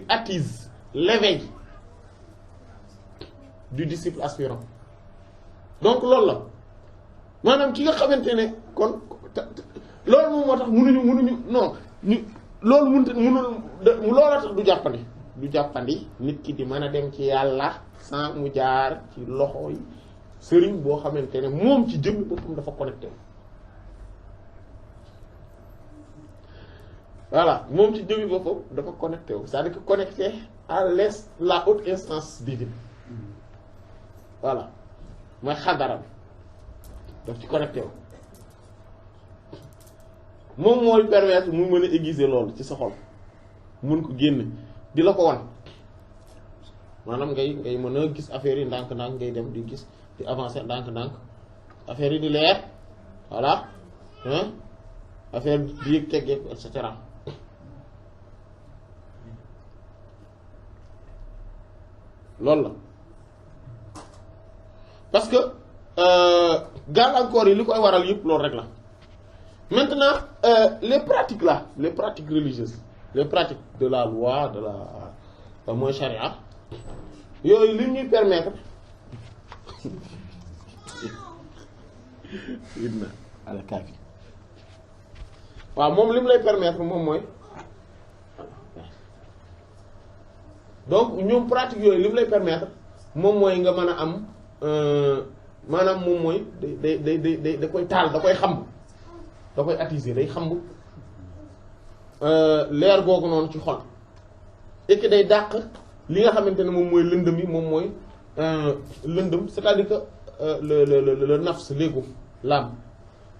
attise l'éveil du disciple aspirant. Donc loolu la maanaam ki nga xamante ne kon loolu moom moo tax mënuñu non ñu loolu mënul loola tax du jàppandi nit ki di mën a dem ci yàlla sans mu jaar ci loxo yi sëriñ boo xamante ne moom ci jëmmi boppam dafa connecté voilà moom ci jëmmi boppam dafa connecté wu c'est-à-dire que connecté à la haute instance divine voilà mooy xadara bi daf ci connecté wu moom mooy permettre mu mën a aiguiser loolu ci sa xol mun ko génne di la ko wan maanaam ngay mën a gis affaire yi ndànk-ndànk ngay dem di gis di avancer ndànk-ndànk affaire yi di leer voilà affaire di yëg teggeeku et cetera loolu la parce que gàllankoor yi li koy waral yëpp loolu rek la maintenant les pratiques là, les pratiques religieuses, les pratiques de la loi, de la mooy charia yooyu li ñuy permettre waaw moom li mu lay permettre moom mooy donc ñoom pratique yooyu li mu lay permettre moom mooy nga mën a am maanaam moom mooy da koy taal da koy xamb da koy attiser day xamb leer googu noonu ci xol et que day dàq li nga xamante ne moom mooy lëndëm yi moom mooy lëndëm c'est-à-dire que le nafs l'ego l'âme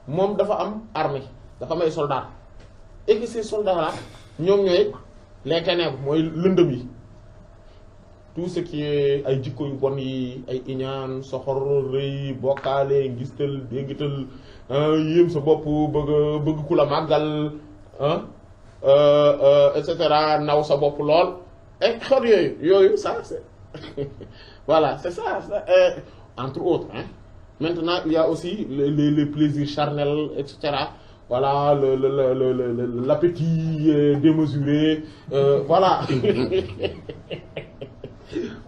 moom dafa am armée dafa am ay soldats et que ces soldats là ñoom ñooy les ténèbres mooy lëndëm yi tout ce qui est ay jikko yu bon yi ay iñaan soxor rëy bokkaale ngistal déggital yéem sa bopp bëgg ku la màggal et cetera naw sa bopp lool et xor yooyu ça c'est voilà c'est ça entre autres hein. Maintenant il y a aussi les plaisirs charnels et cetera voilà l'appétit démesuré voilà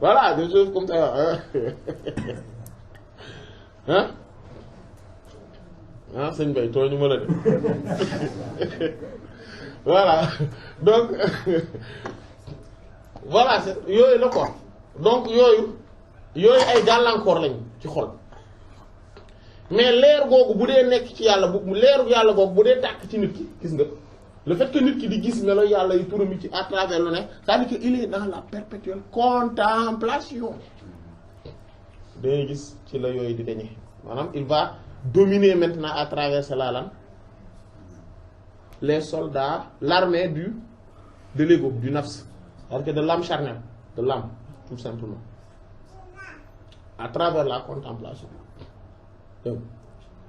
voilà des choses comme ça hein ah sëñ Bay tooñu ma la de voilà donc voilà c'est yooyu la quoi donc yooyu ay gàllankoor lañ ci xol mais leer googu bu dee nekk ci yàlla bu leeru yàlla googu bu dee tàkk ci nit ki gis nga le fait que nit ki di gis melo yàlla yu turam yi ci à travers lu ne c'est-à-dire que il est dans la perpétuelle contemplation dangay gis ci la yooyu di dañee maanaam il va dominer maintenant à travers cela lan les soldats l'armée de l'ego du nafs c'est-à-dire que de l'âme charnelle de l'âme tout simplement à travers la contemplation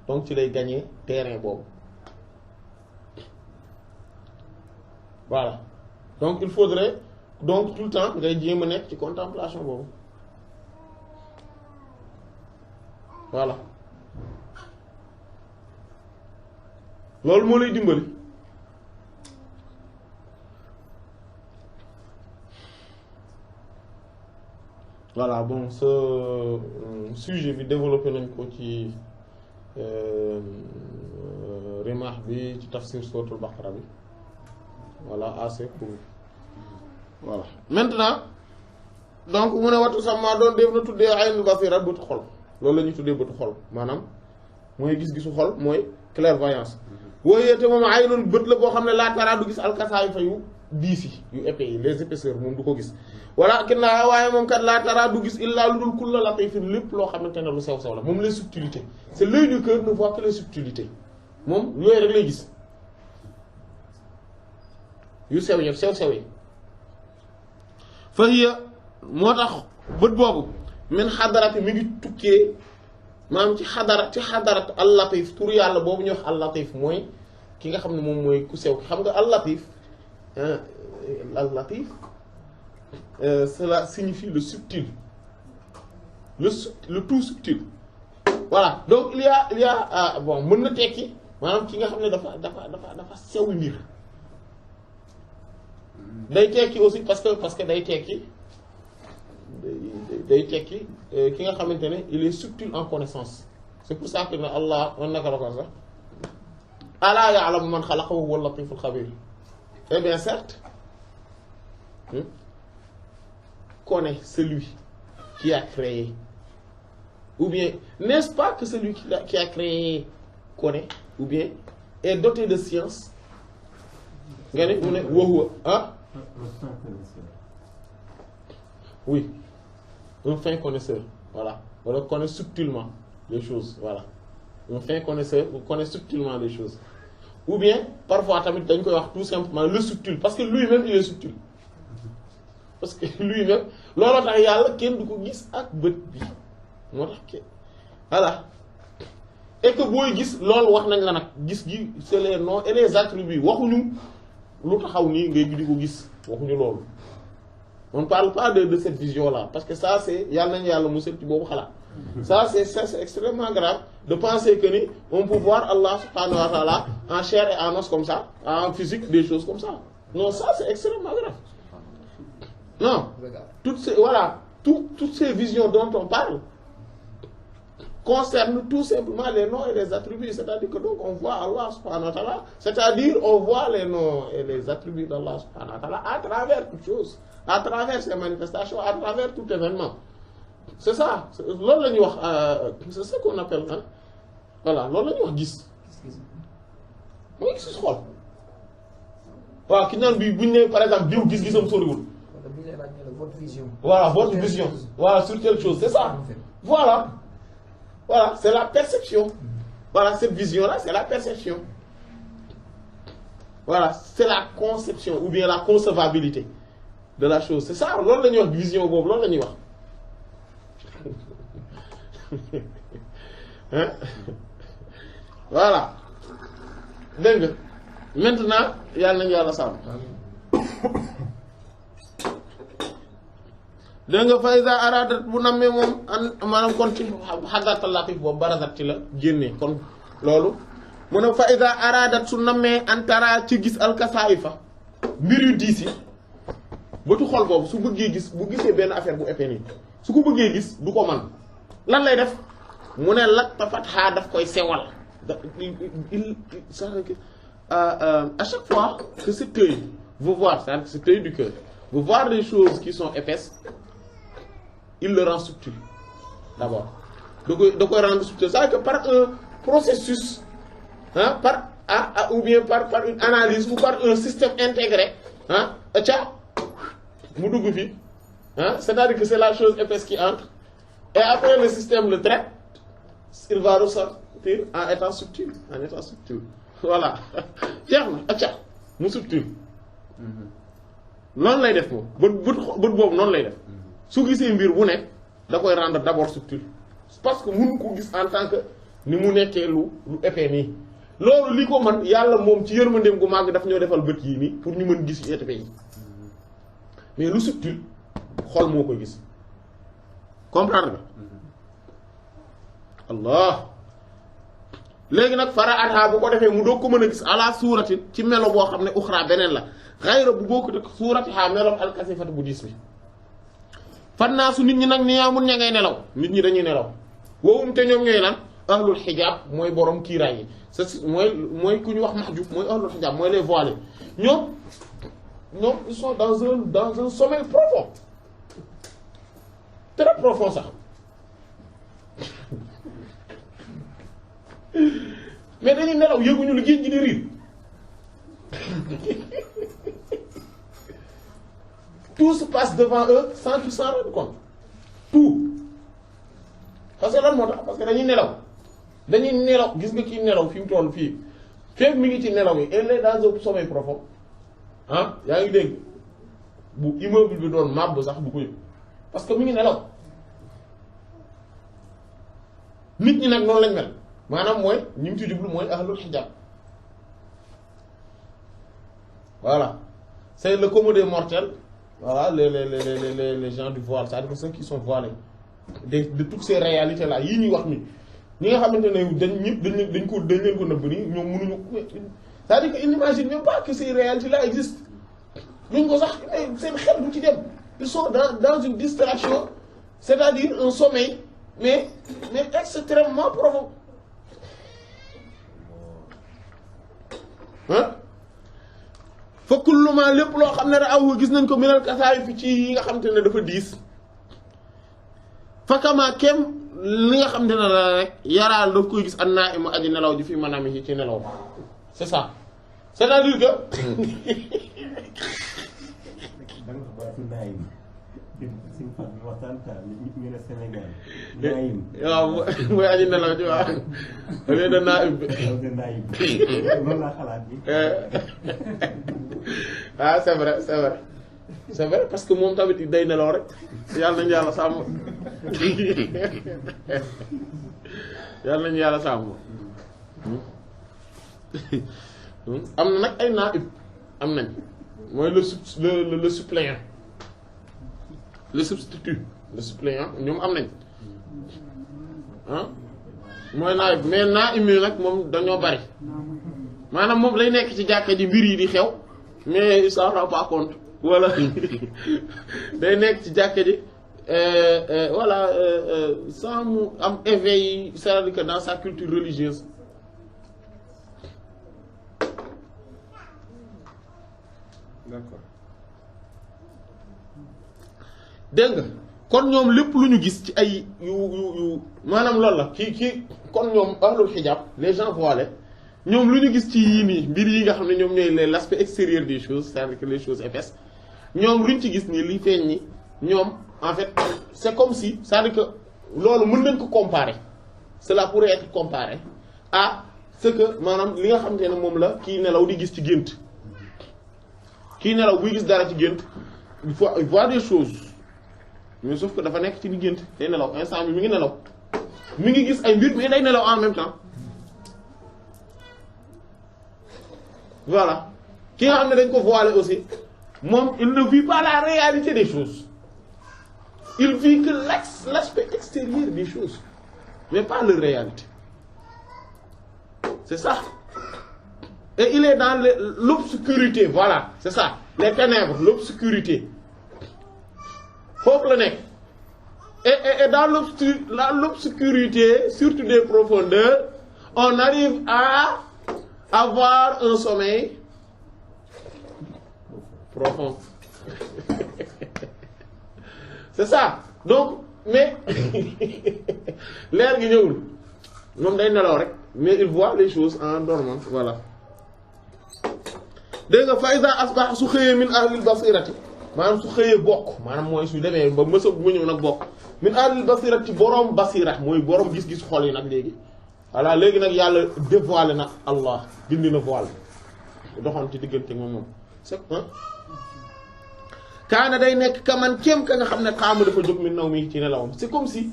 donc ci lay gagner terrain boobu voilà donc il faudrait donc tout le temps ngay jéem a nekk ci contemplation boobu voilà loolu moo lay dimbali voilà bon ce sujet bi développé nañ ko ci Rimah bi ci tafsir Suratul Baqara bi voilà assez pour voilà maintenant donc mu ne wattu sama doon def na tuddee aynul basira bëtu xol loolu la ñuy tuddee bëtu xol maanaam mooy gis-gisu xol mooy clairvoyance wooyee te moom aynul bët la boo xam ne laa tara du gis alkasaayu fa yu diis yi yu épais yi les épaisseurs moom du ko gis voilà kin naa waaye moom kat laa tara du gis illaa lu dul kulla latifin lépp loo xamante ne lu sew sew la moom les subtilités c'est l'œil du cœur ne voit que les subtilités moom yooyu rek lay gis yu sew yëpp sew yi fa hiya moo tax bët boobu min xadarati mi ngi tukkee maanaam ci xadarat al-latif tur yàlla boobu ñuy wax al-latif mooy ki nga xam ne moom mooy ku sew xam nga al-latif al-latif cela signifie le subtil le tout subtil voilà donc il y a bon mën na tekki maanaam ki nga xam ne dafa sew mbir day tekki aussi parce que day tekki ki nga xamante ne il est subtil en connaissance c'est pour ça que ne Allah on naka la ko sax alaa ya'lamu man khalaqa wa huwa al-latiful khabir eh bien certes connaît celui qui a créé ou bien n'est-ce pas que celui qui a créé connaît ou bien est doté de science nga ne mu ne wa huwa oui un fin connaisseur voilà wala connaît subtilement les choses voilà un fin connaisseur connaît subtilement les choses ou bien parfois tamit dañ koy wax tout simplement le subtil parce que lui-même il est subtil parce que lui-même looloo tax yàlla kenn du ko gis ak bët bi moo tax kenn voilà et que booy gis loolu wax nañ la nag gis gi c'est les noms et les attributs waxuñu lu taxaw nii ngay di ko gis waxuñu loolu on parle pas de cette vision là parce que ça c'est yàlla nañu yàlla musal ci boobu xalaat ça c'est extrêmement grave de penser que ni on peut voir Allah subhanahu wa ta'ala en chair et en os comme ça en physique des choses comme ça non ça c'est extrêmement grave non toutes ces visions dont on parle concernent tout simplement les noms et les attributs, c'est-à-dire que donc on voit Allah subhanahu wa ta'ala, c'est-à-dire on voit les noms et les attributs d'Allah subhanahu wa ta'ala à travers toutes choses, à travers ces manifestations, à travers tout événement. C'est ça, c'est ce qu'on appelle, hein? Voilà, loolu la ñuy wax gis. mooy gis xool. waaw ki naan bi bu ñu nee par exemple diw gis-gisam soriwul. votre vision. Voilà, votre vision. Voilà, sur telle chose, c'est ça. Voilà. Voilà, c'est la perception. Voilà, cette vision-là, c'est la perception. voilà c'est la conception ou bien la concevabilité de la chose c'est ça loolu la ñuy wax vision boobu loolu la ñuy wax hein voilà dégg nga maintenant yàlla nañu yàlla sàmm dégg nga fa iza aradat bu nammee moom an maanaam kon ci xadatal latif boobu barazat ci la génnee kon loolu mu ne fa iza aradat su nammee antara ci gis alkasaifa mbir yu diis yi bëtu xol boobu su bëggee gis bu gisee benn affaire bu épée nii su ko bëggee gis du ko man lan lay def mu ne lat tafat xaa daf koy sewal à chaque fois que cet œil veut voir, c'est-à-dire cet œil du cœur, veut voir les choses qui sont épaisses, il le rend subtil. D'abord. Donc il rend subtil. C'est-à-dire que par un processus, hein, ou bien par une analyse ou par un système intégré, hein, c'est-à-dire que c'est la chose épaisse qui entre, et après le système le traite, il va ressortir en étant subtil. Voilà jeex na acca mu subtil noonu lay def moom bët boobu noonu lay def su gisee mbir bu nekk da koy rendre d'abord subtil parce que mënu ko gis en tant que ni mu nekkee lu épais nii loolu li ko man yàlla moom ci yërmandeem gu màgg daf ñoo defal bët yii nii pour ñu mën gis épais yi mais lu subtil xol moo koy gis comprendre nga Allah léegi nag fara atha bu ko defee mu doog ko mën a gis ala suuratin ci melo boo xam ne uxra beneen la xayra bu boo ko def suurati xaa melo alkasifati bu diis bi fan naa su nit ñi nag ni yaa mun ña ngay nelaw nit ñi dañuy nelaw woowum te ñoom ñooy lan ahlul xijaab mooy borom kiiraay yi c'est mooy ku ñu wax mahjub mooy ahlul xijaab mooy les voilés ñoom ils sont dans un sommeil profond très profond sax mais dañuy nelaw yëguñu lu géej gi di riir tout se passe devant eux sans qu'ils s'en rendent compte tout parce que lan moo tax parce que dañuy nelaw gis nga kii nelaw fi mu toll fii fekk mi ngi ci nelaw yi elle est dans un sommeil profond ah yaa ngi dégg bu immeuble bi doon màbb sax bu ko yëg parce que mi ngi nelaw nit ñi nag noonu lañ mel maanaam mooy ñi mu ci jublu mooy ahlul hijab voilà c'est le commun des mortels voilà les gens du voile c'est-à-dire que ceux qui sont voilés de toutes ces réalités là yii ñuy wax ni ñi nga xamante ne dañ ñëpp dañ leen ko nëbb nii ñoom mënuñu c'est-à-dire que ils n'imaginent même pas que ces réalités là existent luñ ko sax seen xel du ci dem ils sont dans une distraction c'est-à-dire un sommeil mais extrêmement profond fa kullu ma lépp loo xam ne raaw gis nañ ko minal kasaay fi ci yi nga xamante ne dafa diis fa kama kem li nga xamante ne la rek yaraal daf koy gis an naa ima aji nelaw ji fi maanaam yi ci nelaw c'est ça c'est-à-dire que waaw mooy aji nelaw ci waaw léegi da naa ib ah c'est vrai parce que moom tamit day nelaw rek yàlla nañu yàlla sàmm yàlla nañu yàlla sàmm am na nag ay naa ib am nañ mooy le suppléant le substitut le suppléant ñoom am nañ ah mooy naa ib mais naa ib nag moom dañoo bari maanaam moom lay nekk ci jàkka ji mbir yi di xew mais il s'en rend pas compte wala day nekk ci jàkka ji voilà sans mu am éveil c'est-à-dire que dans sa culture religieuse d'accord dégg nga kon ñoom lépp lu ñu gis ci ay yu maanaam loolu la kii kon ñoom ahlul hijab les gens voilés ñoom lu ñu gis ci yii nii mbir yi nga xam ne ñoom ñooy l'aspect extérieur des choses c'est-à-dire que les choses épaisses ñoom lu ñu ci gis nii li feeñ ni ñoom en fait c'est comme si c'est-à-dire que loolu mën nañ ko comparer cela pourrait être comparé à ce que maanaam li nga xamante ne moom la kii nelaw di gis ci gént kii nelaw buy gis dara ci gént il faut voir des choses mais sauf que dafa nekk ci di gént day nelaw instant bi mi ngi nelaw mi ngi gis ay mbir mais day nelaw en même temps voilà ki nga xam ne dañ ko voiler aussi moom il ne vit pas la réalité des choses il vit que l'aspect extérieur des choses mais pas leur réalité c'est ça et il est dans l'obscurité voilà c'est ça les ténèbres l'obscurité foofu la nekk et dans l'obscurité surtout des profondeurs on arrive à avoir un sommeil profond c'est ça donc mais leer gi ñëwul moom day nelaw rek mais il voit les choses en dormant voilà dégg nga fa iza asbaha su xëyee min ahlil basirati maanaam su xëyee bokk maanaam mooy su demee ba mësa bu ñëw nag bokk min ahlil basirati boroom basira mooy boroom gis-gis xol yi nag léegi voilà léegi nag yàlla dévoilé na Allah dindi na voile doxoon ci diggante moom c'est kaana day nekk kaman kéem ka nga xam ne xaama dafa jóg min naw mi ci nelawam c'est comme si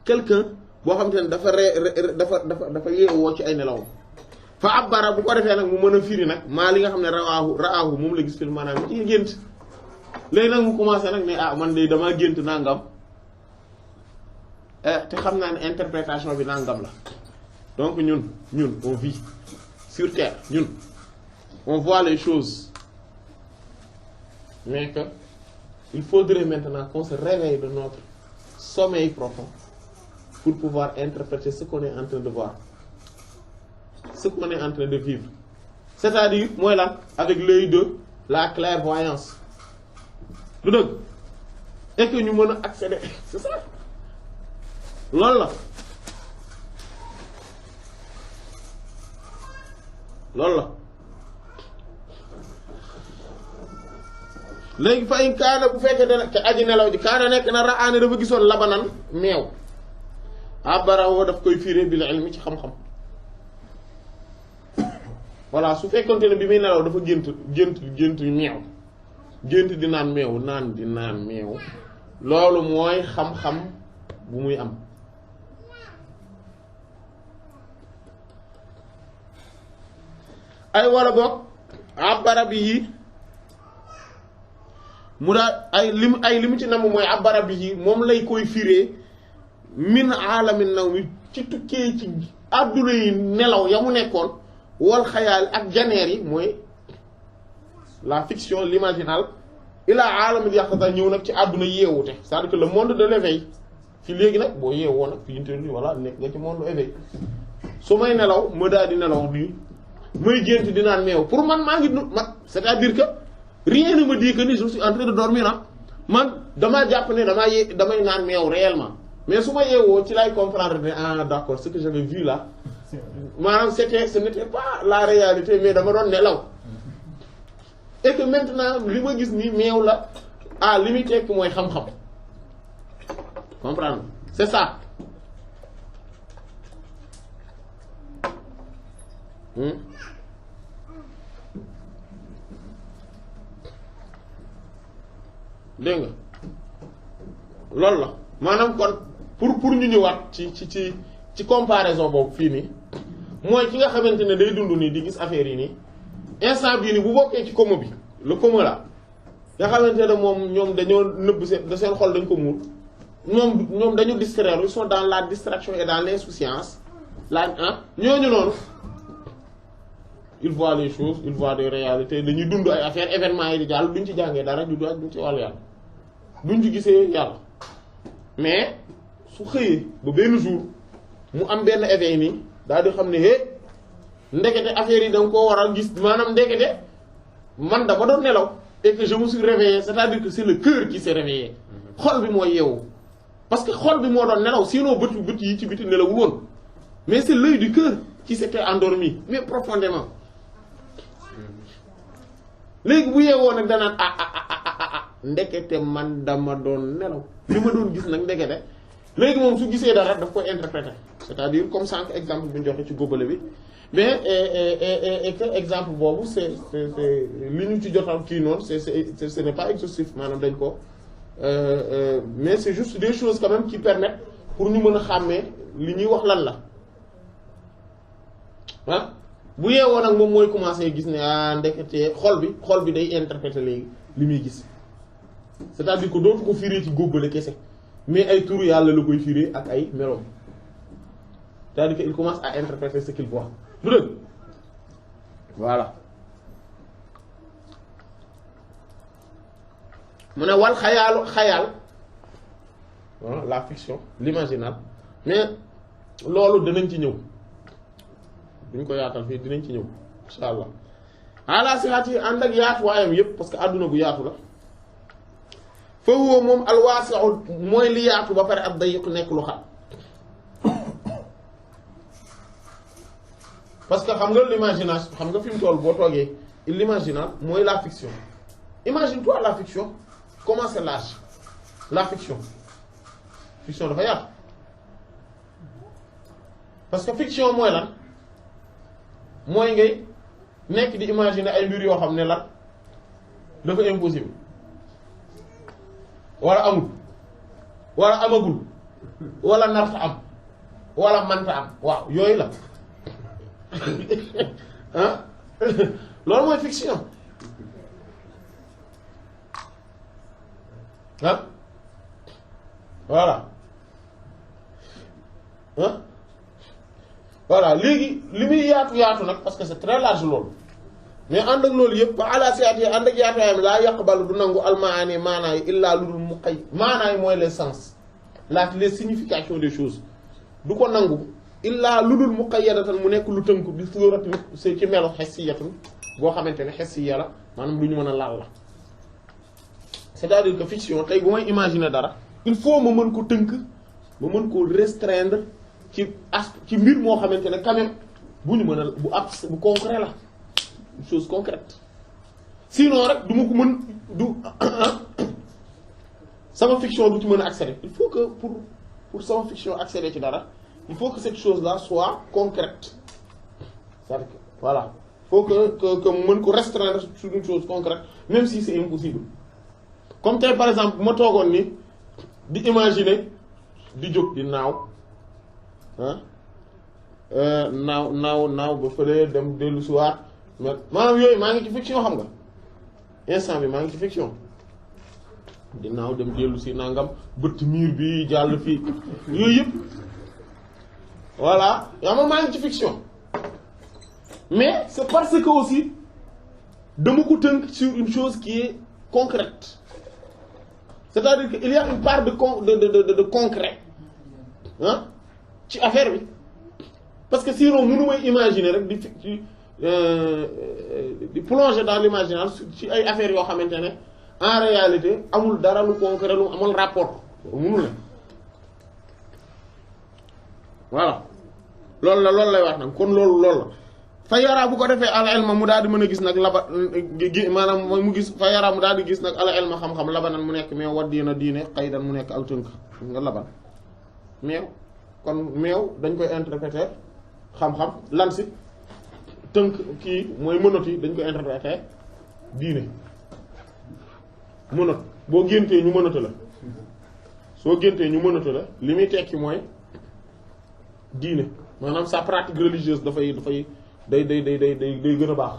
quelqu'un boo xam te ne dafa yeewoo ci ay nelawam fa abbara bu ko defee nag mu mën a firi nag maa li nga xam ne raahu moom la gis fil maanaam ci gént léegi nag mu commencé nag ne ah man de damaa gént nangam te xam naa ne interprétation bi nangam la donc ñun on vit sur terre ñun on voit les choses mais que il faudrait maintenant qu'on se réveille de notre sommeil profond pour pouvoir interpréter ce qu'on est en train de voir ce qu'on est en train de vivre c'est-à-dire mooy lan avec l'œil de la clairvoyance du dëgg et que ñu mën a accéder c'est ça loolu la léegi fa in kaana bu fekkee dana te aji nelaw ji kaana nekk na ra'aane dafa gisoon labanan meew abarawo daf koy firé bil ilmi ci xam-xam voilà su fekkonte ne bi muy nelaw dafa gént meew gént di naan meew loolu mooy xam-xam bu muy am ay wala boog abara bi yi mu daal ay li mu ci nam mooy abara bi yi moom lay koy firee min aalamin naw mi ci tukkee ci àdduna yi nelaw ya mu nekkoon wal xayaal ak janeer yi mooy la fiction l'imaginal ila aalamil yaqظa ñëw nag ci àdduna yeewute c'est-à-dire que le monde de l'éveil fi léegi nag boo yeewoo nag fi interview voilà nekk nga ci monde éveil su may nelaw ma daal di nelaw nii may gént di naan meew pour man maa ngi c'est-à-dire que rien ne me dit que ni je suis en train de dormir ah man damaa jàpp ne damay naan meew réellement mais su ma yeewoo ci lay comprendre ne ah d'accord ce que j'avais vu là maanaam ce n'était pas la réalité mais dama doon nelaw et que maintenant li ma gis nii meew la li muy tekk mooy xam-xam comprendre c'est ça dégg nga loolu la maanaam kon pour ñu ñëwaat ci comparaison boobu fii nii mooy ki nga xamante ne day dund nii di gis affaire yi nii instant bii nii bu bokkee ci coma bi le coma la nga xamante ne moom ñoom dañoo nëbb seen xol dañ ko muur ñoom dañu distraire ils sont dans la distraction et dans l'insouciance ñooñu noonu ils voient les choses ils voient des réalités dañuy dund ay affaires événements yi di jàll duñ ci jàngee dara duñ ci wàllu yàlla duñ ci gisee yàlla mais su xëyee ba benn jour mu am benn éveil nii daal di xam ne ndekete affaire yi da nga koo war a gis maanaam ndekete man dama doon nelaw et que je me suis réveillé c'est-à-dire que c'est le cœur qui s'est réveillé xol bi mooy yeewu parce que xol bi moo doon nelaw sinon bët yi ci biti nelawul woon mais c'est l'œil du cœur qui s'était endormi mais profondément léegi bu yeewoo nag danaan ndekete man dama doon nelaw li ma doon gis nag ndekete léegi moom su gisee dara daf koy interpréter c'est-à-dire comme sànq exemple bi ñu joxe ci góobale bi mais et que exemple boobu c'est li ñu ci jotal kii noonu ce n'est pas exhaustif maanaam dañ ko mais c'est juste des choses quand même qui permettent pour ñu mën a xàmmee li ñuy wax lan la ah bu yeewoo nag moom mooy commencer gis ne ah ndekete xol bi day interpréter léegi li muy gis c'est-à-dire que dootu ko firé ci góobale kese mais ay turu yàlla la koy firé ak ay meloom c'est-à-dire que il commence à interpréter ce qu'il voit du dëgg voilà mu ne wal xayaal la fiction l'imaginal mais loolu dinañ ci ñëw duñ ko yaatal fii dinañ ci ñëw insha allah ala sihat yi ànd ak yaatuwaayam yépp parce que àdduna bu yaatu la fa huwa moom alwaasi'u mooy li yaatu ba pare ak dayiq nekk lu xat parce que xam nga l'imagination xam nga fi mu toll boo toogee l'imaginal mooy la fiction imagine-toi la fiction comment c'est large la fiction dafa yaatu parce que fiction mooy lan mooy ngay nekk di imaginer ay mbir yoo xam ne lan dafa impossible wala amul wala amagul wala narta am wala manta am waaw yooyu la ah loolu mooy fiction ah voilà ah voilà léegi li muy yaatu nag parce que c'est très large loolu mais ànd ak loolu yëpp ba ala siat yi ànd ak yaatuwaayam laa yaqbalu du nangu almaani maanaa yi illaa lu dul mu xëy maanaa yi mooy les sens les significations des choses du ko nangu illaa lu dul muqayyadatan mu nekk lu tënku bi suratin c'est ci melo hissiyatun boo xamante ne hissiya la maanaam lu ñu mën a laal la c'est-à-dire que fiction tey bu may imaginer dara il faut ma mën ko tënk ma mën ko restreindre ci mbir moo xamante ne quand même bu ñu mën a bu concret la une chose concrète sinon rek du ma ko mën du sama fiction du ci mën a accéder il faut que pour sama fiction accéder ci dara il faut que cette chose-là soit concrète c'est-à-dire que voilà il faut que mu mën ko restreindre sur une chose concrète même si c'est impossible comme tey par exemple bu ma toogoon ni di imaginer di jóg di naaw naaw ba fële dem dellu si waat maanaam yooyu maa ngi ci fiction xam nga instant bi maa ngi ci fiction di naaw dem dellu si nangam bëtt miir bi jàll fii yooyu yëpp voilà yaa ma maa ngi ci fiction mais c'est parce que aussi dama ko tënk sur une chose qui est concrète c'est-à-dire que il y a une part de concret ah ci affaire bi parce que sinon mënu may imaginer rek di plonger dans l'imaginaire ci ay affaires yoo xamante ne en réalité amul dara lu concret lu amul rapport mënul ne voilà loolu lay wax nag kon loolu la fa yaraa bu ko defee ala elma mu daal di mën a gis nag maanaam mooy mu gis fa yaraa mu daal di gis nag ala elma xam-xam labanan mu nekk meew wa diine xaydan mu nekk aw tënk nga laban meew kon meew dañ koy interpréter xam-xam lan si tënk kii mooy mënati dañ koy interpréter diine mënat boo géntee ñu mënata la soo géntee ñu mënata la li muy tekki mooy diine maanaam sa pratique religieuse day gën a baax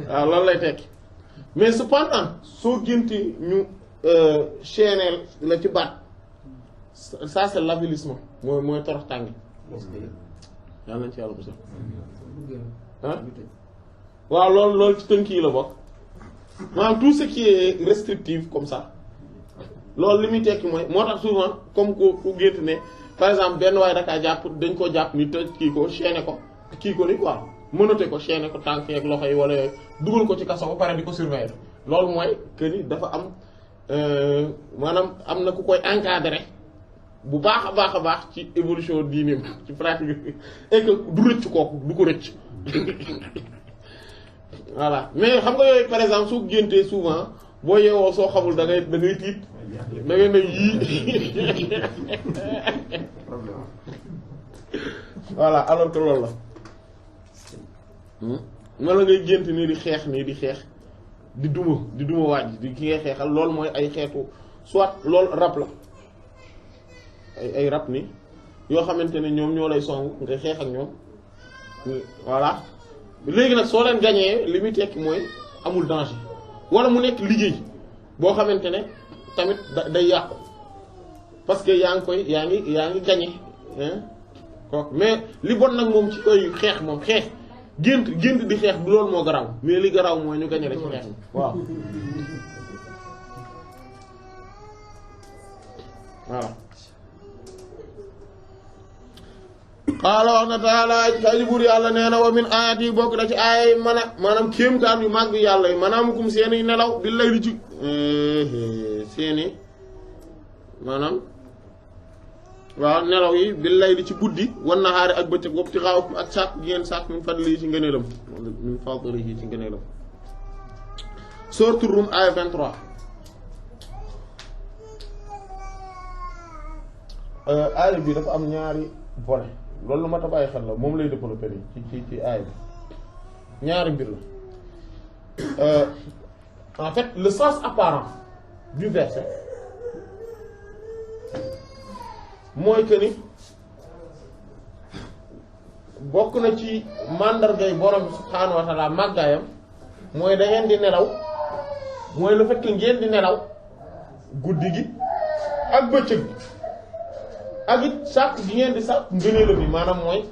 waaw loolu lay tekki mais cependant soo géntee ñu chaîner la ci baat ça c'est l'avilissement mooy torox tàngi yàlla nañ ci yàlla musal ah waaw loolu ci tënk yi la bokk maanaam tout ce qui est restrictif comme ça loolu li muy tekki mooy moo tax souvent comme ku gént ne par exemple benn waaye dakaa jàpp dañ koo jàpp ni tëj chaîner ko ni quoi mënate ko chaîner ko tànk yeeg loxo yi wala yooyu dugal ko ci kaso ba pare di ko surveiller loolu mooy que ni dafa am maanaam am na ku koy encadrer bu baax a baax ci évolution diineem ci pratique et que du rëcc kooku du ko rëcc voilà mais xam nga yooyu par exemple su géntee souvent boo yeewoo soo xamul da ngay tiit da ngay ne yii voilà alors que loolu la man la ngay gént nii di xeex di duma waaj di ki ngay xeexal loolu mooy ay xeetu soit loolu rab la ay rab ni yoo xamante ne ñoom ñoo lay song ngay xeex ak ñoom voilà léegi nag soo leen gañee li muy tekki mooy amul danger wala mu nekk liggéey boo xamante ne tamit day yàqu parce que yaa ngi gañe kooku mais li bon nag moom ci koy xeex moom xeex gént di xeex du loolu moo garaaw mais li garaaw mooy ñu gañe la ci xeex mi waaw voilà qaala wax na taala kaji buur yàlla nee na wa min ayat yi bokk na ci aaya yi maanaam kéemtaan yu mag bi yàlla yi manaamukum seeni nelaw bi lay li ci seeni maanaam waaw nelaw yi bi lay li ci guddi wan nahaari ak bëccëg bopp ci xaaw ak sàkk ngeen sàkk min fadli ci ngëneelam min fadli ci ngëneelam sourate Rum aaya 23 aaya bi dafa am ñaari volet loolu lu ma ta bàyyi xel la moom lay développer nii ci aaya bi ñaari mbir la en fait le sens apparent du verset mooy que ni bokk na ci màndargay borom subhaanahu wa ta'ala màggaayam mooy da ngeen di nelaw mooy le fait que ngeen di nelaw guddi gi ak bëccëg bi ak it sàkk gi ngeen di sàkk ngëneelam bi maanaam mooy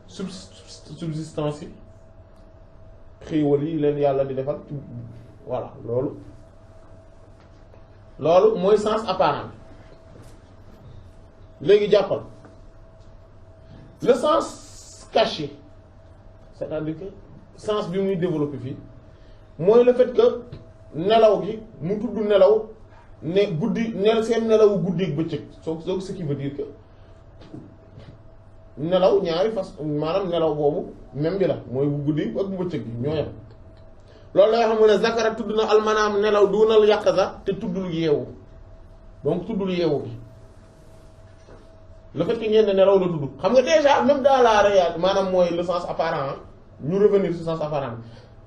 subsistance yi xéewal yi leen yàlla di defal voilà loolu mooy sens apparent léegi jàppal le sens caché c'est-à-dire que sens bi muy développé fii mooy le fait que nelaw gi mu tudd nelaw ne guddi seen nelawu guddi ak bëccëg soo ce qui veut dire que nelaw ñaari fas maanaam nelaw boobu même bi la mooy bu guddi ak bu bëccëg bi ñoo yem loolu lay xam ne zakara tudd na almanaam nelaw dunal yaqaza te tuddul yeewu donc tuddul yeewu gi le fait que ngeen ne nelaw la tudd xam nga déjà même dans la réalité maanaam mooy le sens apparent ñu revenir ci sens apparent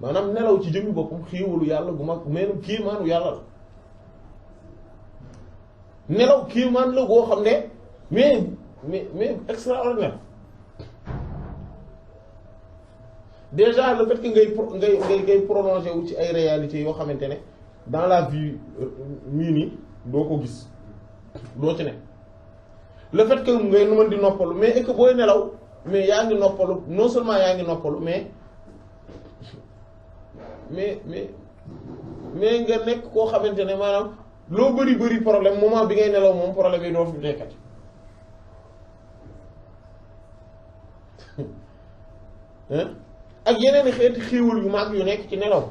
maanaam nelaw ci jëmmi boppam xéewalu yàlla gu mag meenum kéemaanu yàlla la nelaw kéemaan la goo xam ne mais extraordinaire déjà le fait que ngay prolonger wu ci ay réalités yoo xamante ne dans la vie mii nii doo ko gis doo ci ne le fait que ngay mën di noppalu mais et que booy nelaw mais yaa ngi noppalu non seulement yaa ngi noppalu mais nga nekk koo xamante ne maanaam loo bari problème moment bi ngay nelaw moom problème yi doo fi nekkati ak yeneen i xeeti xéewal yu mag yu nekk ci nelaw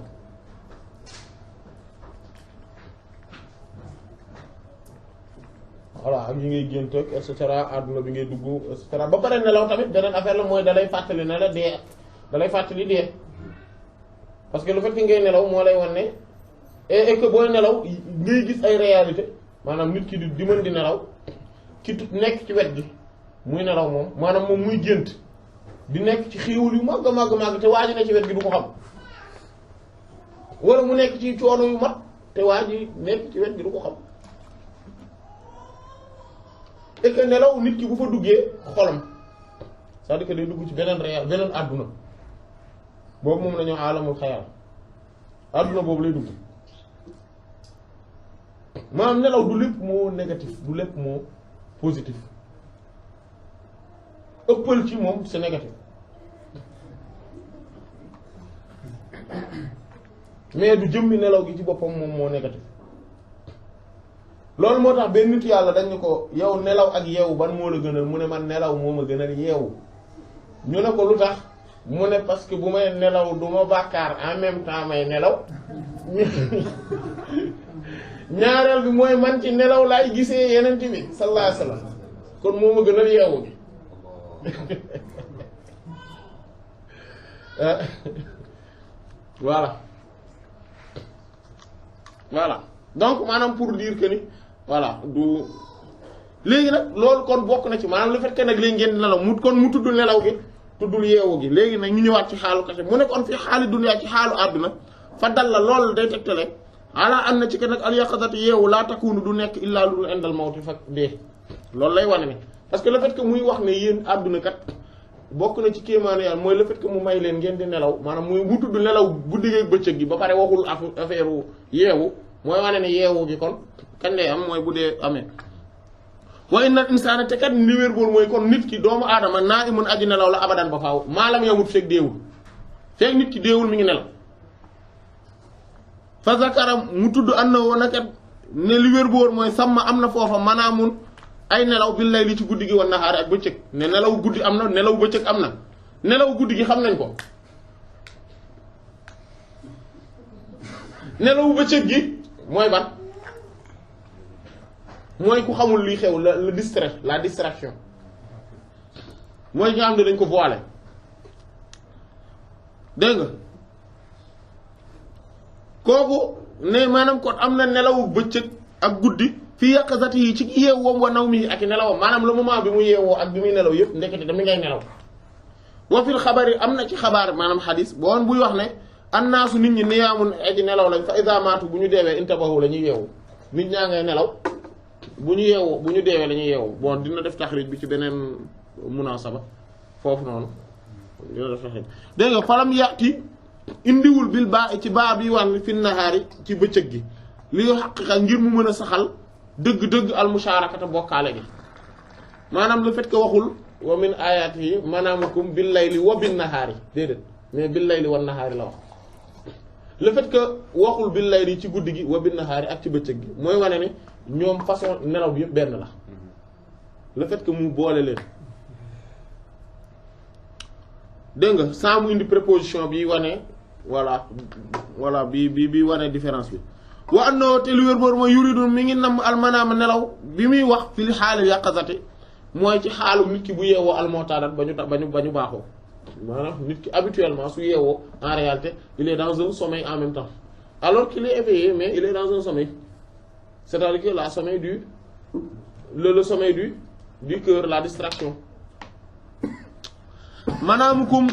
voilà ak yi ngay gént ak et cetera àdduna bi ngay dugg et cetera ba pare nelaw tamit beneen affaire la mooy dalay fàttali ne la dee dalay fàttali dee parce que le fait que ngay nelaw moo lay wan ne et que booy nelaw ngay gis ay réalité maanaam nit ki di mën di nelaw ki nekk ci wet gi muy nelaw moom maanaam moom muy gént di nekk ci xéewal yu màgg màgg te waa ji ne ci wet gi du ko xam wala mu nekk ci coono yu mat te waa ji nekk ci wet gi du ko xam et que nelaw nit ki bu fa duggee xolam c'est-à-dire que day dugg ci beneen réel beneen àdduna boobu moom la ñu alamul xayal àdduna boobu lay dugg maanaam nelaw du lépp moo négatif du lépp moo positif ëppal ci moom c'est négatif mais du jëmmi nelaw gi ci boppam moom moo négatif loolu moo tax benn nit yàlla dañ ne ko yow nelaw ak yeewu ban moo la gënal mu ne man nelaw moo ma gënal yeewu ñu ne ko lu tax mu ne parce que bu may nelaw du ma bàkkaar en même temps may nelaw ñaareel bi mooy man ci nelaw laay gisee yeneen bi sallallahu alayhi wasallam kon moo ma gënal yeewu bi voilà voilà donc maanaam pour dire que ni voilà du léegi nag loolu kon bokk na ci maanaam le fait que nag léegi ngeen di nelaw mu kon mu tudd nelaw gi tuddul yeewu gi léegi nag ñu ñëwaat ci xaalu kese mu ne kon fii xaali dunya ci xaalu àdduna fa dal la loolu day tegtale ala am na ci que nag al yaqazati yeewu laa takunu du nekk illaa lu dul indal mawti fa dee loolu lay wane ne parce que le fait que muy wax ne yéen àdduna kat bokk na ci kéemaanu yàlla mooy le fait que mu may leen ngeen di nelaw maanaam muy mu tudd nelaw guddi gi bëccëg gi ba pare waxul affaire yeewu mooy wane ne yeewu gi kon kañ lay am mooy bu dee amee. wa inna insaana te kat li wér bool mooy kon nit ki doomu aadama naa imun aji nelaw la abadan ba faaw maalam yamut feeg deewul feeg nit ki deewul mi ngi nelaw fa zakara mu tudd annahu nakat ne li wér bool mooy sàmm am na foofa manaamun ay nelaw bil layli ci guddi gi wan nahaari ak bëccëg ne nelaw guddi am na nelaw bëccëg am na nelaw guddi gi xam nañ ko nelaw bëccëg gi mooy ban mooy ku xamul luy xew la distraction mooy nga xam ne dañ ko voilé dégg nga kooku ne maanaam kon am na nelawu bëccëg ak guddi fii yaqazati yi ci yeewoom wa naw mi ak i nelawam maanaam le moment bi mu yeewoo ak bi muy nelaw yëpp ndekete dami ngay nelaw wa fil xabar yi am na ci xabaar maanaam xadis boon buy wax ne annaasu nit ñi niyaamun aji nelaw lañ fa iza maatu bu ñu deewee intabahu la ñuy yeewu nit ñaa ngay nelaw bu ñu yeewoo bu ñu deewee la ñuy yeewu bon dina def taxrij bi ci beneen munaasaba foofu noonu dina def taxrij dégg nga falam yàtti indiwul bil baa ci baa bi wan fi nahaari ci bëccëg gi li xaqiqa ngir mu mën a saxal dëgg-dëgg al musharakata bokkaale gi maanaam le fait que waxul wa min ayatihi manaamukum bil layli wa bin nahaari déedéet mais bil layli wan nahaari la wax le fait que waxul bil layli ci guddi gi wa bin nahaari ak ci bëccëg gi mooy wane ne ñoom façon nelaw bi yëpp benn la le fait que mu boole leen dégg nga sans mu indi préposition bi wane voilà bi wane différence bi wa annahu te lu wér boor mooy yuridun mi ngi namm almanaama nelaw bi muy wax fi li xaalil yaqazati mooy ci xaalu nit ki bu yeewoo almotaadat ba ñu baaxoo maanaam nit ki habituellement su yeewoo en réalité il est dans un sommeil en même temps alors qu'il est éveillé mais il est dans un sommeil c'est-à-dire que la sommeil le sommeil du cœur la distraction manaamukum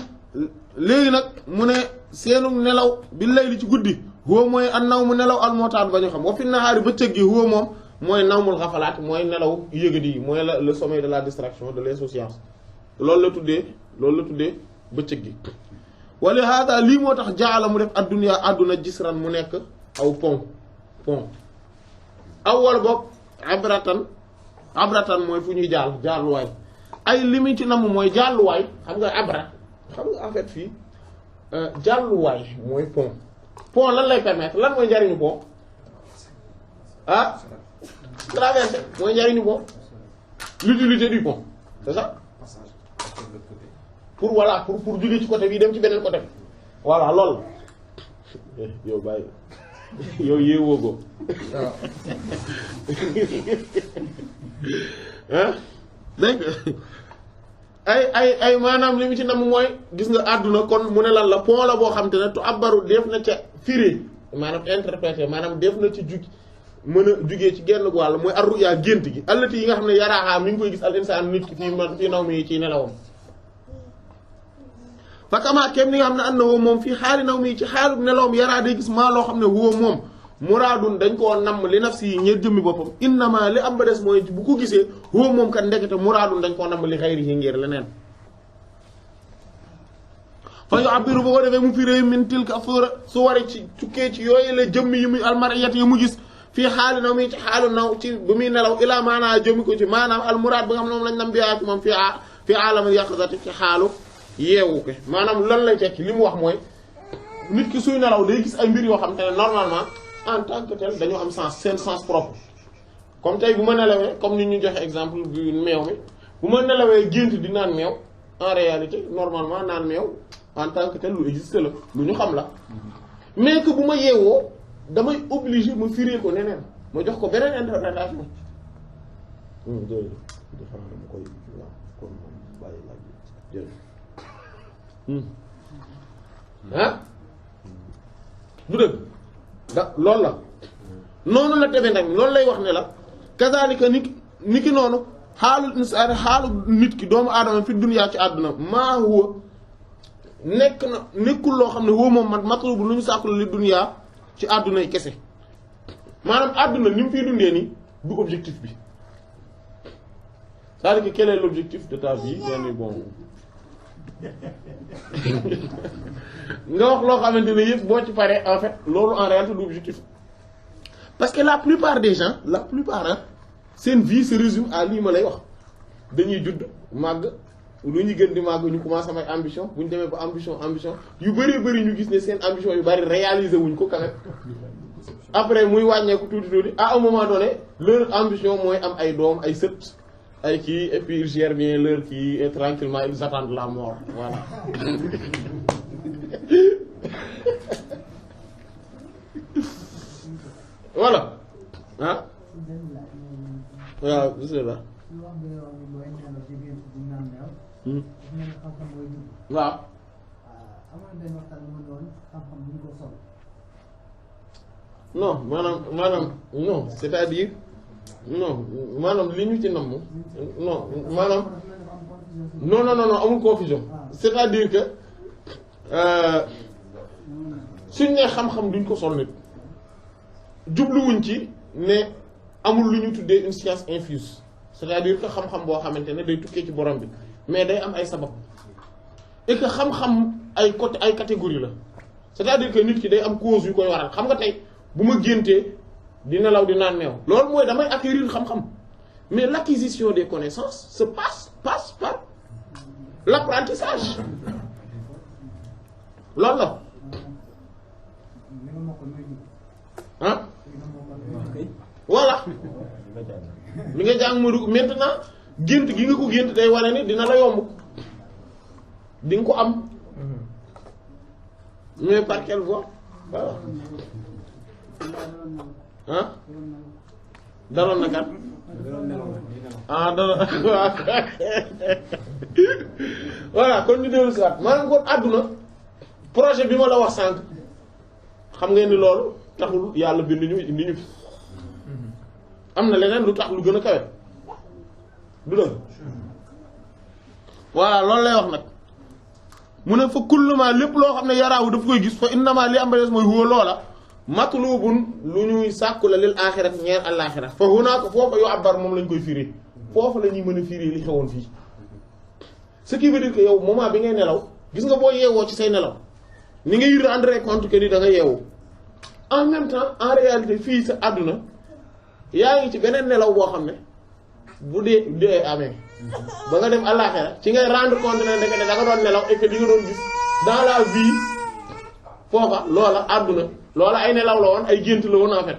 léegi nag mu ne seenu nelaw bi layli ci guddi huwa mooy an naw mu nelaw almotaat ba ñu xam wa fi nahaari bëccëg gi huwa moom mooy nawmul xafalaat mooy nelaw yëgadi yi mooy le sommeil de la distraction de l'insouciance loolu la tuddee bëccëg gi wala haata lii moo tax jaala mu def adduna àdduna jisran mu nekk aw pont aw wala boog abratan mooy fu ñuy jaaluwaay ay li mu ci namm mooy jàlluwaay xam nga xam nga en fait fii jàlluwaay mooy pont lan lay permettre lan mooy njariñu pont traverser mooy njariñu pont l'utilité du pont c'est ça pour jóge ci côté bi dem ci beneen côté bi voilà loolu yow bàyyi yow yeewoo ko dégg ay maanaam li mu ci nam mooy gis nga àdduna kon mu ne lan la pont la boo xam te ne tu abbaru def na ca firi maanaam interpréter maanaam def na ci mën a jugee ci genn wàll mooy arruya gént gi allati yi nga xam ne yaraaxaa mi ngi koy gis al insaan nit ki fii naw mi ci nelawam fakamaa kem ni nga xam ne ànd na woo moom fii xaali naw mi ci xaalu nelawam yaraa day gis maa loo xam ne woo moom muraadun dañ koo namm li nafsi yi ñeer jëmmi boppam innama li am ba des mooy bu ko gisee woo moom kat ndekete muraadun dañ koo namm li xayri yi ngir leneen fa yu abiru boo ko defee mu firé min tilka sura su wari ci tukkee ci yooyu la jëmmi yi muy almariyat yi mu gis fii xaali naw mi ci xaalu naw ci bu muy nelaw ilaa maanaa jëmmi ko ci maanaam almuraad ba nga xam ne moom lañ nam biyaa ci moom fii alamul yaqzati ci xaalu yeewu ko maanaam lan lay tekki li mu wax mooy nit ki suy nelaw day gis ay mbir yoo xam te ne normalement en tant que tel dañoo am sens seen sens propre comme tey bu ma nelawee comme ni ñu joxe exemple bi meew mi bu ma nelawee gént di naan meew en réalité normalement naan meew en tant que tel lu existe la lu ñu xam la mais que bu ma yeewoo damay obligé ma firé ko neneen ma jox ko beneen interprétation ah du dëgg da loolu la noonu la tebe nag loolu lay wax ne la kazaalika ni ki noonu xaalul insaan xaalu nit ki doomu aadama fi dunyaa ci àdduna maa huwa nekkul loo xam ne woo moom man matlubu lu ñu sàkkul li dunyaa ci àdduna yi kese maanaam àdduna ni mu fiy dundee nii du objectif bi c'est-à-dire que quel est l'objectif de ta vie benn bon nga wax loo xamante ne yëpp boo ci paree en fait loolu en réalité du objectif parce que la plupart des gens seen vie se résume à lii ma lay wax dañuy judd màgg lu ñu gën di màgg ñu commencé am ay ambition bu ñu demee ba ambition yu bari ñu gis ne seen ambition yu bari réaliser wuñ ko quand même après muy wàññeeku tuuti à un moment donné leur ambition mooy am ay doom ay sët ay kii et puis ils gèrent bien leur kii et tranquillement ils attendent la mort voilà. Voilà ah waaw bismillah waaw non maanaam non c'est-à-dire non maanaam li ñu ci namm non maanaam non amul confusion c'est-à-dire que suñ ne xam-xam duñ ko sol nit jubluwuñ ci ne amul lu ñu tuddee une science infuse c'est-à-dire que xam-xam boo xamante ne day tukkee ci borom bi mais day am ay sabab et que xam-xam ay côté ay catégorie la c'est-à-dire que nit ki day am cause yu koy waral xam nga tey bu ma géntee di nelaw di naan meew loolu mooy damay acquérir xam-xam mais l'acquisition des connaissances se passe par l'apprentissage loolu la ah voilà li nga jàng ma dugg maintenant gént gi nga ko gént day wane ni dina la yomb di nga ko am mais par quelle voie voilà ah daloon na kat ah daloon voilà kon ñu dellu si waat maanaam kon àdduna projet bi ma la wax sànq xam ngeen ni loolu taxul yàlla bind ñu indi ñu fi am na leneen lu tax lu gën a kawe du dëgg voilà loolu lay wax nag mu ne fa kulluma lépp loo xam ne yaraawu daf koy gis fa innama li am ba des mooy huwa loola matlubun lu ñuy sàkku la lil aaxirat ñeer alaaxira fa hunaaka foofa yu abbar moom lañ koy firi foofa la ñuy mën a firi li xewoon fii ce qui veut dire que yow moment bi ngay nelaw gis nga boo yeewoo ci say nelaw ni ngay rendre compte que ni da nga yeewu en même temps en réalité fii sa àdduna yaa ngi ci beneen nelaw boo xam ne bu dee amee ba nga dem alaaxira ci ngay rendre compte ne da nga doon nelaw et que di nga doon gis dans la vie foofa loola àdduna loola ay nelaw la woon ay gént la woon en fait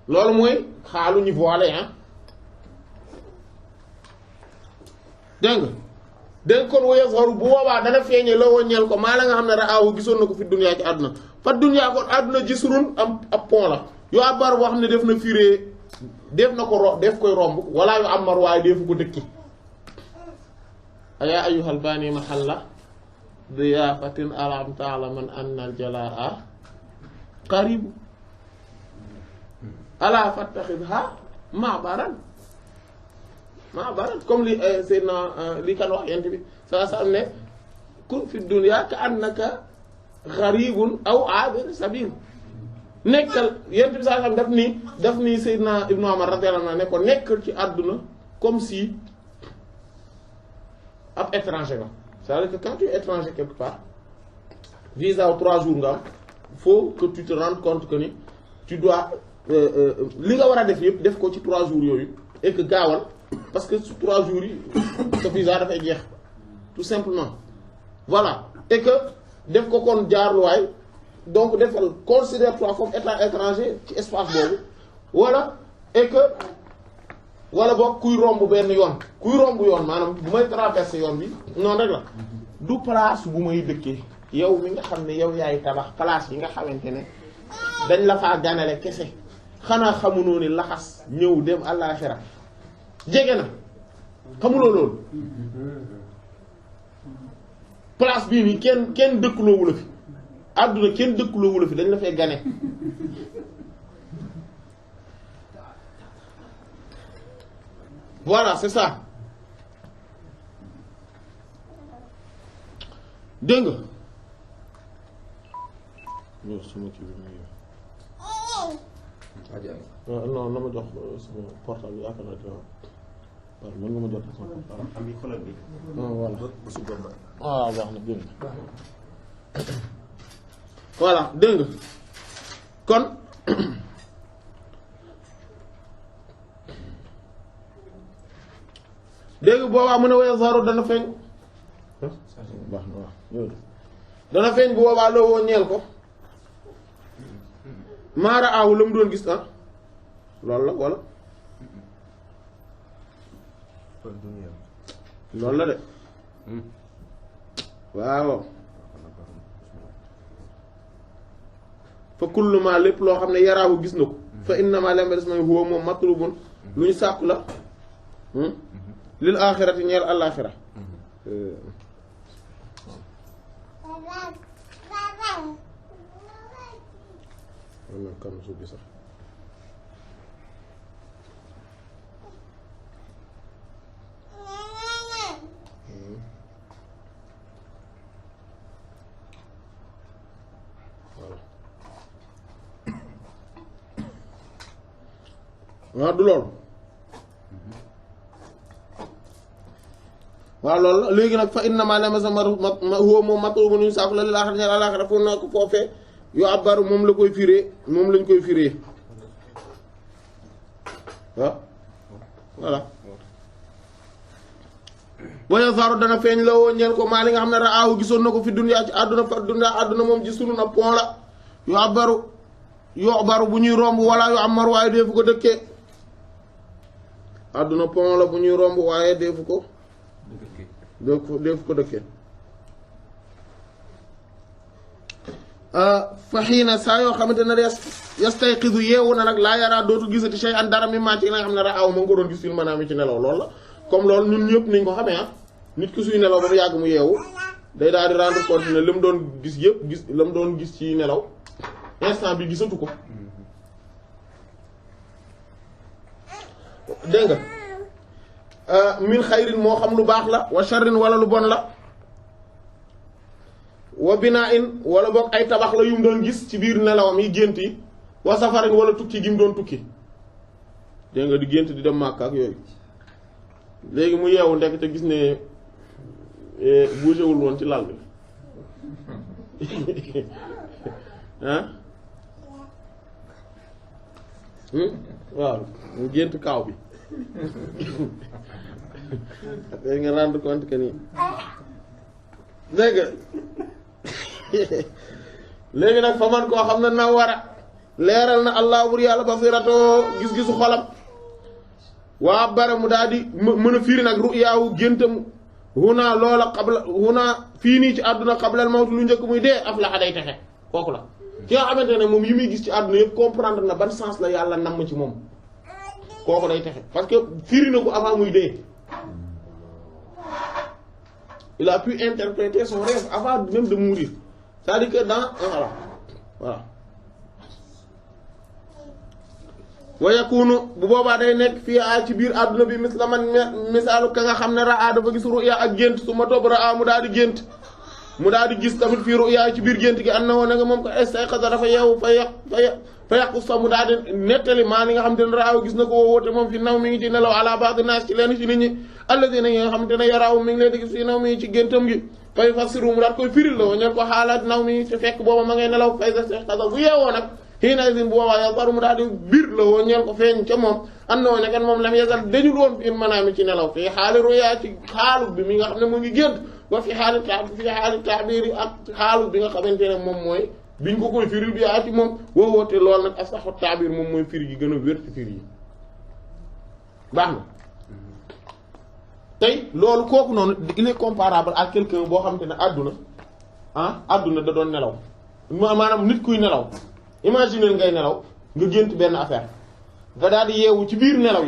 loolu mooy xaalu ñu voilé ah dégg kon woye xoru bu boobaa dana feeñee la woññeel ko maa la nga xam ne raawu gisoon na ko fi dunyaa ci àdduna fa dunyaa kon àdduna gisrun am ab pont la yoo abar boo xam ne def na firee def na ko def koy romb walla yu amar waaye defu ko dëkki ayaa ayyuhal bani mahalla diyafatin alam ta'laman anna al jalaa qaribu ala fattakhidha ma'baran comme li Seydina li kan wax yent bi sa am ne kun fi dunya ka annaka gharibun aw abir sabil nekkal yent bi sa am daf ni Seydina Ibnu Umar radiyallahu anhu ne ko nekkal ci àdduna comme si ab étranger la c'est-à-dire que quand tu es étranger quelque part visa 3 jours nga am faut que tu te rendes compte que ni tu dois li nga war a def yëpp def ko ci 3 jours yooyu et que gaawal parce que sur 3 jours yi sa visa dafay jeex tout simplement voilà et que def ko kon jaarluwaay donc defal considère-toi comme état étranger ci espace boobu voilà et que wala boog kuy romb benn yoon kuy romb yoon maanaam bu may traverser yoon bi noonu rek la du place bu may dëkkee yow mi nga xam ne yow yaay tabax place yi nga xamante ne dañ la faa ganale kese xanaa xamunoo ni laxas ñëw dem àllaaxira jege na xamuloo loolu place bii nii kenn dëkkuloowu la fi àdduna kenn dëkkuloo wula fi dañ la fay gane voilà c'est ça dégg nga yow sama kii bi non na ma jox sama portable yaakaar naa dina waaw mën nga ma jox sama portable am yi xoolal bi. voilà bu su bomba. waaw baax na dégg nga voilà dégg nga kon dégg boobaa mu ne woye saru dana feeñ baax na waaw yooyu dana feeñ bu boobaa loo woo ñeel ko maara aawu la mu doon gis ah loolu la walla loolu la de waaw fa kullu ma lépp loo xam ne yaraahu gis na ko fa innama lembe des may huwa moom matlubun lu ñu sàkku la lil aaxirati ñeel àllaaxira walla kam su bi sax waaw du loolu waaw loolu la léegi nag fa innama lama sama huwa moom matlubu ñu sàkku la lil aaxirati ñeel àllaaxira fu nekk foofee yu abbaru moom la koy firee moom lañ koy firee waaw voilà booy saaru dana feeñ la woo ñeel ko maa li nga xam ne raawu gisoon na ko fi dunya ci àdduna fa àdduna moom ci sunu na pont la yu abbaru bu ñuy romb walla yu amar waaye deefu ko dëkkee àdduna pont la bu ñuy romb waaye deefu ko dëkkee fa xiina saa yoo xamante ne yastayqizu yeewu na nag laa yaraa dootu gisati shay an dara mi maa ci nga xam ne raaw ma nga ko doon gis fil manaam ci nelaw loolu la comme loolu ñun ñëpp niñ ko xamee ah nit ki suy nelaw ba mu yàgg mu yeewu day daal di rendre compte ne la mu doon gis yëpp la mu doon gis ci nelaw instant bi gisatu ko dégg nga min xayrin moo xam lu baax la wa sharrin wala lu bon la wa binaa in wala boog ay tabax la yu mu doon gis ci biir nelawam yi gént yi wa safarin wala tukki gi mu doon tukki dégg nga di gént di dem Makka ak yooyu léegi mu yeewu ndekk te gis ne bougéwul woon ci lal bi ah waaw mu gént kaaw bi après nga rendre compte que ni dégg nga léegi nag fa man koo xam ne na war a leeral na allah bur yàlla basiratoo gis-gisu xolam waa bare mu daal di mën a fiiri nag ru'yaawu géntam huna loola xabla huna fii nii ci àdduna xablal mawt lu njëkk muy dee aflaxa day texe kooku la ki nga xamante ne moom yi muy gis ci àdduna yëpp comprendre na ban sens la yàlla namm ci moom kooku day texe parce que fiiri na ko avant muy dee il a pu interpréter son rêve avant même de mourir c'est-à-dire que dans voilà wa yakunu bu boobaa day nekk fii ci biir àdduna bi mislaman misaalu ka nga xam ne raa dafa gis ruya ak gént su ma topp raa mu daal di gént mu daal di gis tamit fii ruya ci biir gént gi am na woon nga moom ko istayqaza dafa yeewu fa yàqu sax mu daal di nettali maa li nga xam te ne raaw gis na ko woote moom fi naw mi ngi ci nelaw ala ba'd naas ci leen ci nit ñi alladina yi nga xam te ne yaraaw mi ngi leen di gis fi naw mi ci géntam gi fay fassiru mu daal koy firil la ñeen ko xaalaat naw mi te fekk booba ma ngay nelaw fay istayqaza bu yeewoo nag xiina sin bu boobaa yasar mu daal di biir la woo ñeen ko feeñ ca moom am na woon ne kan moom lam yasal dañul woon fi maanaam ci nelaw fii xaali ruyaa ci xaalu bi mi nga xam ne mu ngi gént wa fi xaali taabir yi ak xaalu bi nga xamante ne moom mooy biñ ko koy firil bi yaa ci moom woowoote loolu nag asaxu taabir moom mooy firi gi gën a wér ci firi yi baax na tey loolu kooku noonu il est comparable à quelqu'un boo xamante ne àdduna da doon nelaw maanaam nit kuy nelaw imaginer ngay nelaw nga gént benn affaire nga daal di yeewu ci biir nelaw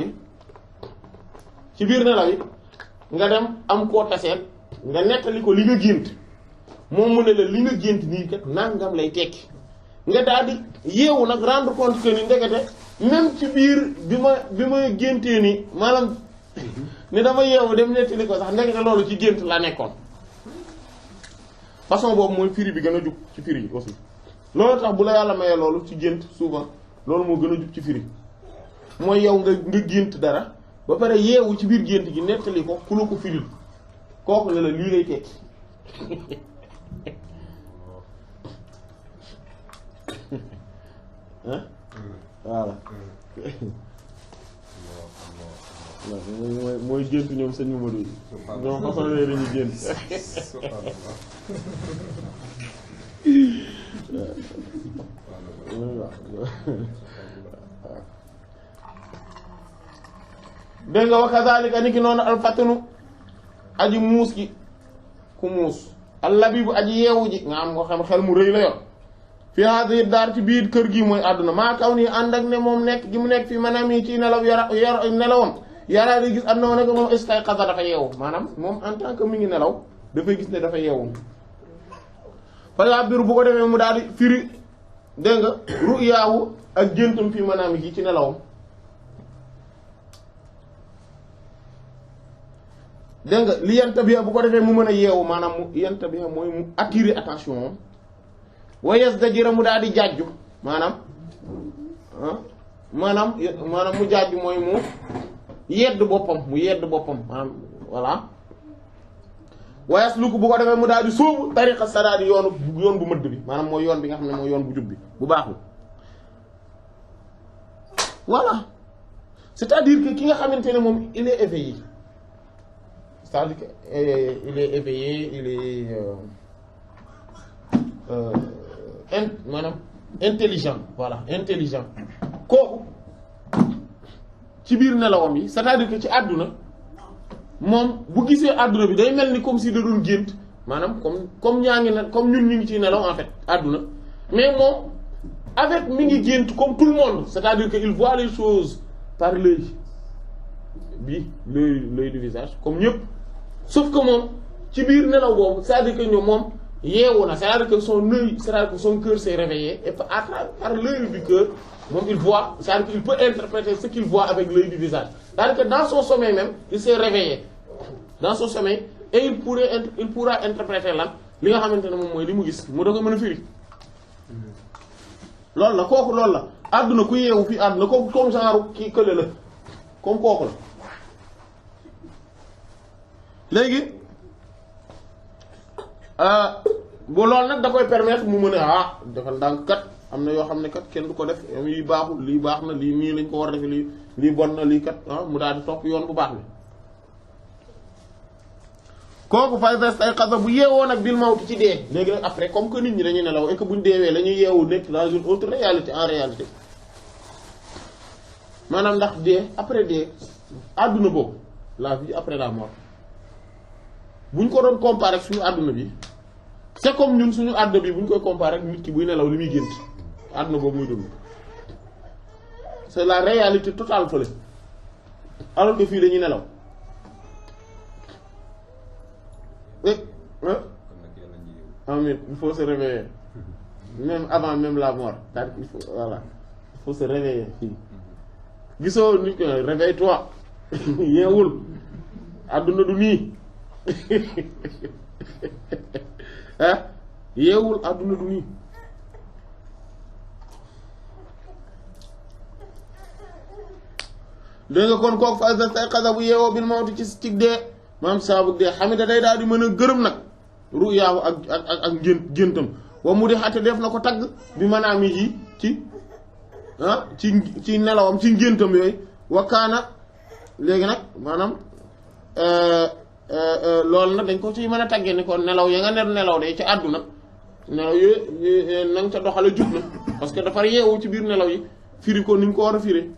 yi nga dem am koo taseel nga nettali ko li nga gént moom mu ne la li nga gént nii kat nangam lay tekki nga daal di yeewu nag rendre compte que ni ndekete même ci biir bi ma géntee ni maanaam ni dama yeewu dem nettali ko sax ndekete loolu ci gént la nekkoon façon boobu mooy firi bi gën a jub ci firi yi aussi loolu tax bu la yàlla mayee loolu ci gént souvent loolu moo gën a jub ci firi mooy yow nga gént dara ba pare yeewu ci biir gént gi nettali ko ku la ko firil kooku ne la lii lay tekki ah voilà mooy gént ñoom sëñ Mamadou yi ñoom façon yooyu dañuy gént dégg nga wa kazalika ni ki noonu alfatanu aji muus gi ku muus allabibu aji yeewu ji nga am nga xam xel mu rëy la yor fi hadhihi daar ci biir kër gi mooy àdduna maa kaw nii ànd ak ne moom nekk gi mu nekk fi maanaam yi ci nelaw nelawam yaraa di gis am na ne ko moom istayqaza dafa yeewu maanaam moom en tant que mi ngi nelaw dafay gis ne dafa yeewu par exemple bu ko defee mu daal di firi dégg nga ru'yaahu ak géntam fi maanaam yi ci nelawam dégg nga li yantabiha bu ko defee mu mën a yeewu maanaam mu yantabiha mooy mu attirer attention moom wa yazdajira mu daal di jàjju maanaam maanaam mu jàjju mooy mu yedd boppam maanaam voilà wa yasluku bu ko defee mu daal di sóobu tariqa sadaadi yoon bu mëdd bi maanaam mooy yoon bi nga xam ne mooy yoon bu jub bi bu baaxul voilà c'est-à-dire que ki nga xamante ne moom il est éveillé c'est-à-dire que il est éveillé il est maanaam intelligent voilà intelligent kooku ci biir nelawam yi c'est-à-dire que ci àdduna moom bu gisee àdduna bi day mel ni comme si da doon gént maanaam comme ñaa ngi ne comme ñun ñu ngi ciy nelaw en fait àdduna mais moom avec mi ngi gént comme tout le monde c'est-à-dire que il voit les choses par l'œil l'œil du visage comme ñëpp sauf que moom ci biir nelaw boobu c'est-à-dire que ñoom moom yeewu na c'est-à-dire que son œil c'est-à-dire que son cœur s'est réveillé et par l'œil du cœur moom il voit c'est-à-dire qu'il peut interpréter ce qu'il voit avec l'œil du visage c'est-à-dire que dans son sommeil même il s'est réveillé dans son sommeil et il pourra interpréter lan li nga xamante ne moom mooy li mu gis mu da ko mën a firi loolu la kooku loolu la àdduna ku yeewu fii àdduna kooku comme genre kii kële la comme kooku la léegi bu loolu nag da koy permettre mu mën a defal ndànk kat am na yoo xam ne kat kenn du ko def yi baaxul lii baax na lii nii lañ ko war a defe lii bon na lii kat mu daal di topp yoon bu baax bi kooku fay bes ay xasa bu yeewoo nag bil mawti ci dee léegi nag après comme que nit ñi dañuy nelaw et que buñ deewee la ñuy yeewu nekk dans une autre réalité en réalité maanaam ndax dee après dee àdduna boobu la vie après la mort buñ ko doon comparer ak suñu àdduna bi c'est comme ñun suñu àdduna bi buñ koy comparer ak nit ki buy nelaw li muy gént àdduna boobu muy dund c'est la réalité totale fële alors que fii dañuy nelaw amin il faut se réveiller même avant même la mort il faut voilà il faut se réveiller fii gisoo nit ko réveille-toi yeewul àdduna du nii yeewul àdduna du nii dégg nga kon kooku fa say xasa bu yeewoo bil mawti ci dee maam saabu dee xamita day daal di mën a gërëm nag ruyaahu ak géntam wa mu di xatte def na ko tagg bi maanaam yi ci nelawam ci ngéntam yooyu wakkaana léegi nag maanaam loolu nag dañ ko ci mën a taggee ni ko nelaw ya nga nelaw de ci àdduna nelaw yooyu na nga ca doxale jub na parce que dafa yeewu ci biir nelaw yi firi ko ni ñu ko war a firi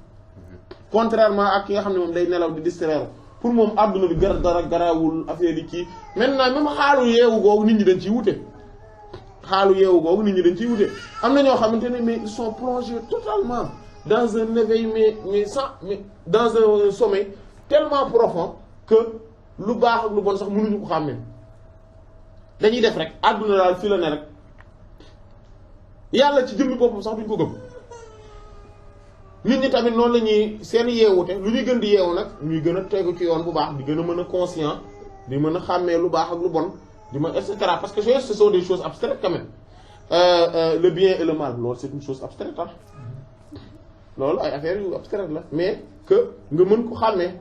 contrairement ak ki nga xam ne moom day nelaw di distraire pour moom àdduna bi dara garawul affaire yi kii maintenant même xaalu yeewu googu nit ñi dañ ciy wute am na ñoo xamante ne mais ils sont plongés totalement dans un éveil mais dans un sommeil tellement profond que lu baax ak lu bon sax mënuñu ko xàmmee dañuy def rek àdduna daal fii la ne rek yàlla ci jëmmi boppam sax duñ ko gëm. nit ñi tamit noonu la ñuy seen yeewute lu ñuy gën di yeewu nag ñuy gën a tegu ci yoon bu baax di gën a mën a conscient di mën a xàmmee lu baax ak lu bon di ma et cetera parce que ce sont des choses abstraites quand même le bien et le mal loolu c'est une chose abstraite ah loolu ay affaires yu abstraites la mais que nga mën ko xàmmee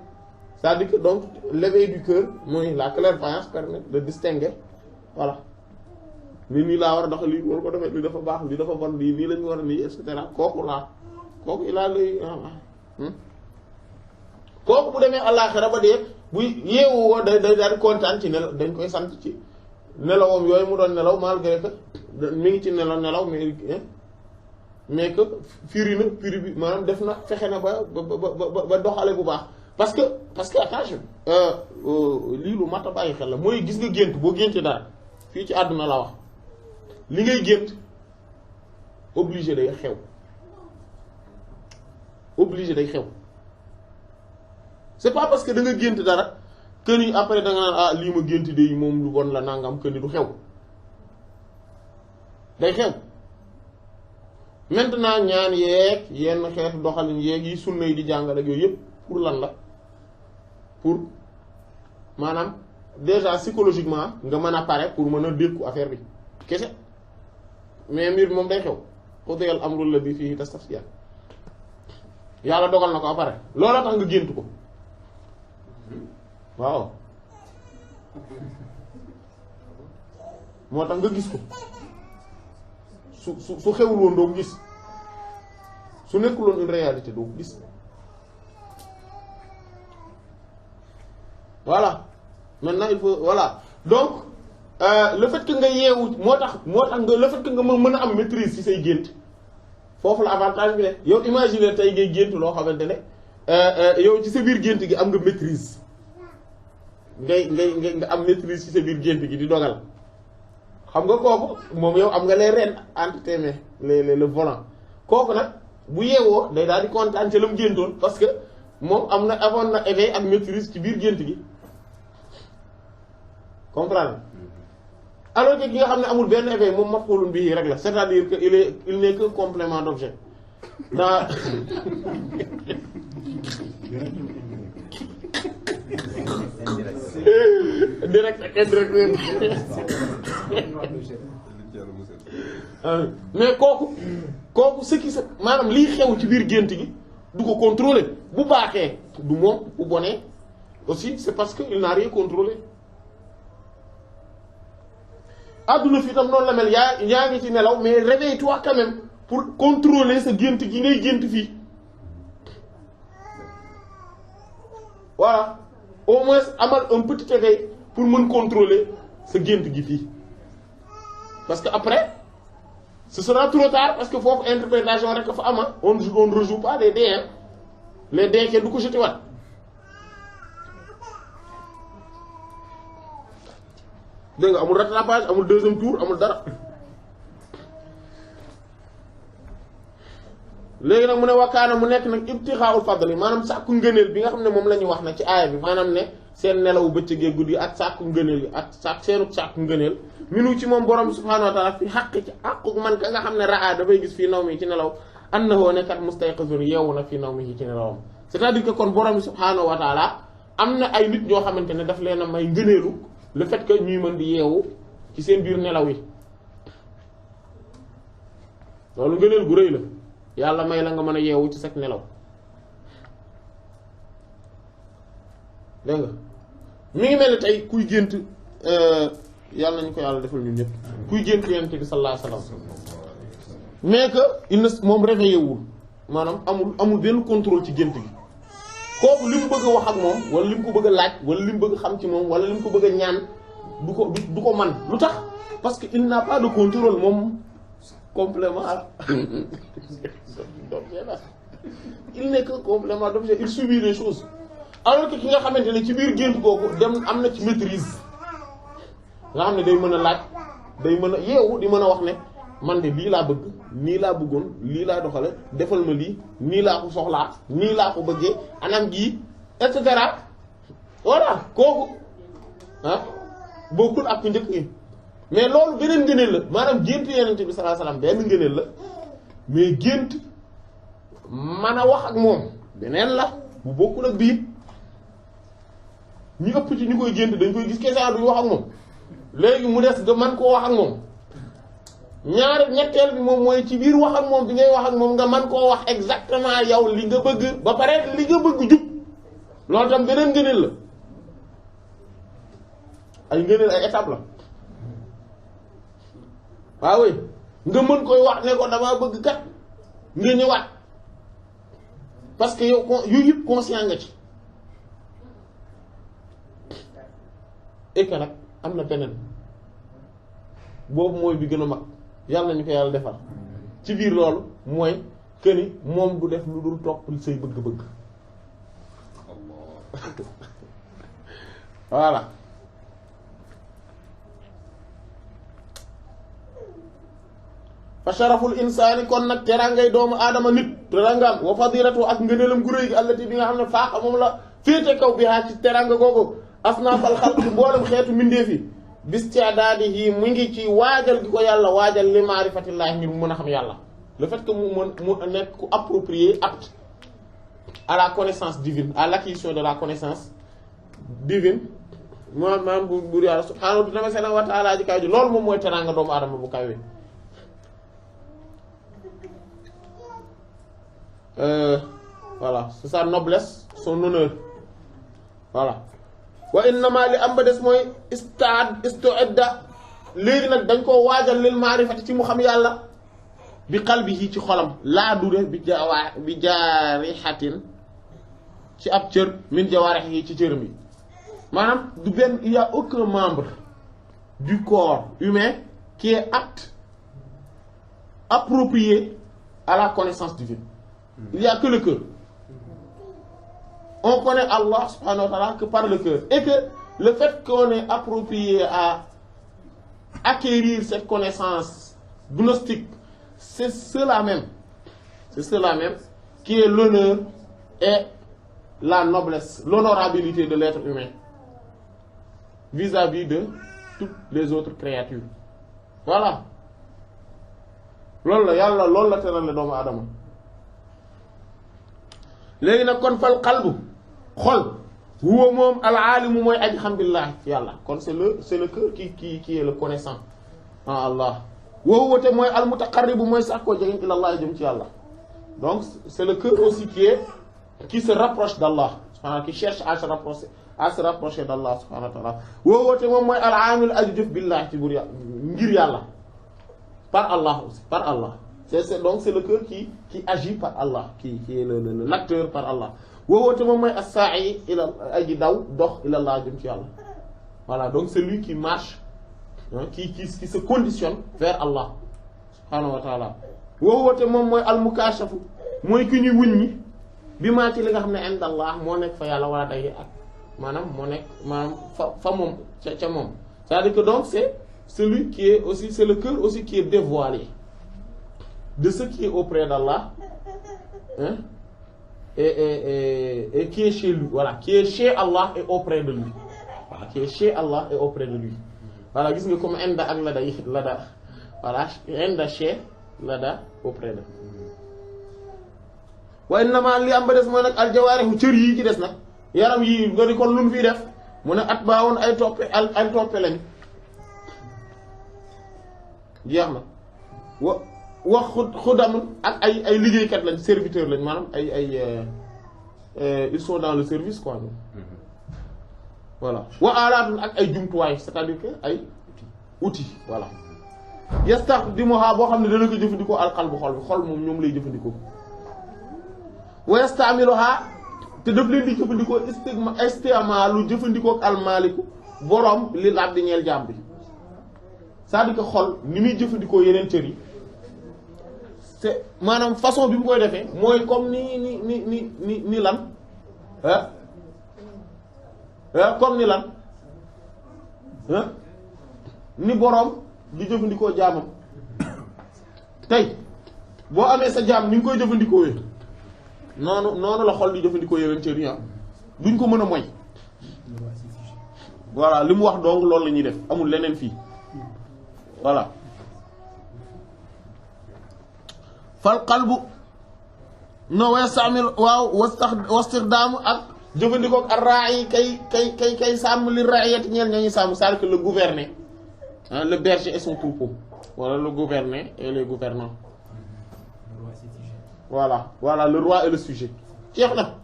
c'est-à-dire que donc l'éveil du cœur mooy la clairvoyance permet de distinguer voilà nii laa war a dox lii war ko defee lii dafa baax lii dafa bon lii la ñu war a lii et cetera kooku ilaa lay kooku bu demee àllaaxira ba dee buy yeewu woo day daal kontaan ci nelaw dañ koy sant ci nelawam yooyu mu doon nelaw malgré que mi ngi ci nelaw mais que firi bi maanaam def na fexe na ba doxale bu baax parce que attention lii lu mat a bàyyi xel la mooy gis nga gént boo géntee dara fii ci àdduna la wax li ngay gént obligé day xew c'est pas parce que da nga gént dara que ni après da nga naan lii ma gént de moom lu bon la nangam que ni du xew day xew maintenant ñaan yeeg yenn xeetu doxalin yeeg yi sunna yi di jàngal ak yooyu yëpp pour lan la pour maanaam déjà psychologiquement nga mën a pare pour mën a dékku affaire bi kese mais mbir moom day xew xudiyal amru alladhi fihi tastaftiyan yàlla dogal na ko après looloo tax nga gént ko waaw moo tax nga gis ko su xewul woon doo ko gis su nekkul woon une réalité doo ko gis voilà maintenant il faut voilà donc le fait que nga yeewu moo tax nga le fait que nga mën a am maîtrise ci say gént foofu la avantage bi ne yow imaginer tey ngay gént loo xamante ne yow ci sa biir gént gi am nga maîtrise nga am maîtrise ci sa biir gént gi di dogal xam nga kooku moom yow am nga les rênes entre tes mains le volant kooku nag bu yeewoo day daal di kontaan ca la mu géntoon parce que moom amoon na éveil ak maîtrise ci biir gént gi comprendre alors que ki nga xam ne amul benn éveil moom maf'ulun bihi rek la c'est-à-dire que il n'est que complément d'objet dans direct ak indirect mais kooku ce qui maanaam liy xew ci biir gént gi du ko contrôler bu baaxee du moom bu bonee aussi c'est parce que il n'a rien contrôlé adduna fii tam noonu la mel yaa ngi ci nelaw mais réveille-toi quand même pour contrôler sa gént gi ngay gént fii voilà au moins amal un petit éveil pour mën contrôler sa gént gi fii parce que après ce sera trop tard parce que foofu interprétation rek fa ama on ne rejoue pas les dés hein les dés kenn du ko jeté waat dégg nga amul rattrapage amul deuxième tour amul dara léegi nag mu ne wakkaana mu nekk nag ibtixaa'ul fadli maanaam sàkku ngëneel bi nga xam ne moom la ñu wax na ci aaya bi maanaam ne seen nelawu bëccëgee guddi ak sàkku ngëneel yi ak sàkku ngëneel minu ci moom borom subhaanahu wa ta'ala fi xaq ci àqu man ka nga xam ne raa dafay gis fii naw mi ci nelaw annahu ne kat mustayqizun yeewu na fii naw mi ci nelawam c'est-à-dire que kon borom subhaanahu wa ta'ala am na ay nit ñoo xamante ne daf leen a may ngëneelu le fait que ñuy mën di yeewu ci seen biir nelaw yi loolu ngëneel gu rëy la yàlla may la nga mën a yeewu ci sag nelaw dégg nga mi ngi mel ni tey kuy gént yàlla nañu ko yàlla defal ñun ñëpp kuy gént yonent bi sallallahu alayhi wasallam mais que il ne moom réveillé wul maanaam amul benn contrôle ci gént gi kooku li mu bëgg a wax ak moom wala li mu ko bëgg a laaj wala li mu bëgg a xam ci moom wala li mu ko bëgg a ñaan du ko man lu tax parce que il n'a pas de contrôle moom complément d'objet là il n'est que complément d'objet il subit les choses alors que ki nga xamante ne ci biir gént googu dem am na ci maîtrise nga xam ne day mën a laaj day mën a yeewu di mën a wax ne man de lii laa bëgg nii laa bëggoon lii laa doxale defal ma lii nii laa ko soxlaa nii laa ko bëggee anam gii et cetera voilà kooku bokkul ak ku njëkk yi mais loolu beneen ngëneel la maanaam gént Yonent bi sallallahu alayhi wasallam benn ngëneel la mais gént mën a wax ak moom beneen la bu bokkul ak bii ñu ëpp ci ñu koy gént dañ koy gis kese duñu wax ak moom léegi mu des nga mën koo wax ak moom ñetteel bi moom mooy ci biir wax ak moom bi ngay wax ak moom nga mën koo wax exactement yow li nga bëgg ba pare li nga bëgg jub loolu tam beneen ngëneel la ay ngëneel ay étape la waaw nga mën koy wax ne ko damaa bëgg kat nga ñëwaat parce que yow yooyu yëpp conscient nga ci et que nag am na beneen boobu mooy bi gën a mag yàlla nañu ko yàlla defal ci biir loolu mooy que ni moom du def lu dul topp say bëgg-bëgg voilà fa sharaful insaani kon nag terangay doomu aadama nit terangam wa fadilatu ak ngëneelam gu rëy gi allati bi nga xam ne faaxa moom la féete kaw bi haa ci teranga googu asnaafal xalq mboolem xeetu mbindeef yi bisti'daadihi mu ngi ci waajal gi ko yàlla waajal li maarifatillaahi ngir mu mën a xam yàlla le fait que mu nekk ku approprié apte à la connaissance divine à l'acquisition de la connaissance divine maanaam bu yàlla subhaanahu wa ta'aala ji kaw ji loolu moom mooy teranga doomu aadama bu kawee voilà c'est sa noblesse son honneur voilà wa innama li am ba des mooy istu'idda léegi nag dañ koo waajal lil maarifati ci mu xam yàlla bi qalbihi ci xolam laa dude bi jaarihatin ci ab cër min jawaarihi ci cëram yi maanaam du benn il y a aucun membre du corps humain qui est apte approprié à la connaissance divine. Il n'y a que le cœur. On connaît Allah subhanahu wa ta'ala que par le cœur. Et que le fait qu'on est approprié à acquérir cette connaissance gnostique, c'est cela même qui est l'honneur et la noblesse, l'honorabilité de l'être humain vis-à-vis de toutes les autres créatures. Voilà. Loolu la yàlla loolu la terale doomu aadama léegi nag kon fal qalbu xol huwa moom al aalimu mooy aji xam billahi ci yàlla kon c'est le cœur qui est le connaissant en Allah wa huwa te mooy al mutaqarribu mooy sax koo jegeñ ila Allah jëm ci yàlla donc c'est le cœur aussi qui se rapproche d'Allah subhanahu qui cherche à se rapprocher d'Allah subhanahu wa ta'ala wa huwa te moom mooy al aamil aji jëf billahi ci bur yàlla ngir yàlla par Allah aussi, par Allah. Donc c'est le cœur qui agit par Allah, qui est l'acteur par Allah. Wowote moom mooy as-sa'i ila aji daw dox ila Allah jëm ci yàlla. Voilà, donc c'est lui qui marche, hein, qui se conditionne vers Allah subhanahu wa ta'ala. Wowote moom mooy al-mukashafu mooy ki ñuy wuññi bi maa ci li nga xam ne inda Allah moo nekk fa yàlla wala day ak maanaam moo nekk maanaam fa moom ca moom. C'est-à-dire que donc c'est celui qui est aussi, c'est le cœur aussi qui est dévoilé de ce qui est auprès d'Allah, hein, et qui est chez lui, voilà, qui est chez Allah et auprès de lui, voilà, qui est chez Allah et auprès de lui. Voilà, gis nga comme inda ak lada, voilà, inda chez lada auprès de. Wa innama li am ba des mooy nag aljawaarihu cër yii ci des nag yaram yii nga di kon lu mu fiy def mu ne at baawoon ay toppe lañ. jeex na wax xudam ak ay liggéeykat lañ serviteur lañ maanaam ils sont dans le service quoi. Voilà wa alaatun ak ay jumtuwaay c'est-à-dire que ay outils voilà yastaxdimuha boo xam ne dana ko jëfandikoo alqalbu xol moom ñoom lay jëfandikoo wa yastamiluha te daf leen di jëfandikoo istimaalu jëfandikoo ak almaaliku borom li laab di ñeel jaam bi c'est-à-dire que xol ni muy jëfandikoo yeneen cër yi c'est maanaam façon bi mu koy defee mooy comme ni lan comme ni lan ni boroom di jëfandikoo jaamam tey boo amee sa jaam ni nga koy jëfandikoo wee noonu la xol di jëfandikoo yeneen cër yi duñ ko mën a moy voilà li mu wax donc loolu la ñuy def amul leneen fii voilà fal qalbu no wastamil waaw wastikhdaam ak jëfandikoo ak ar-ra'i kay sàmm li ra'iyati ñeel ñañu sàmm c'est-à-dire que le gouverner hein, le berger et son troupeau voilà le gouverner et les gouvernants voilà le roi et le sujet jeex na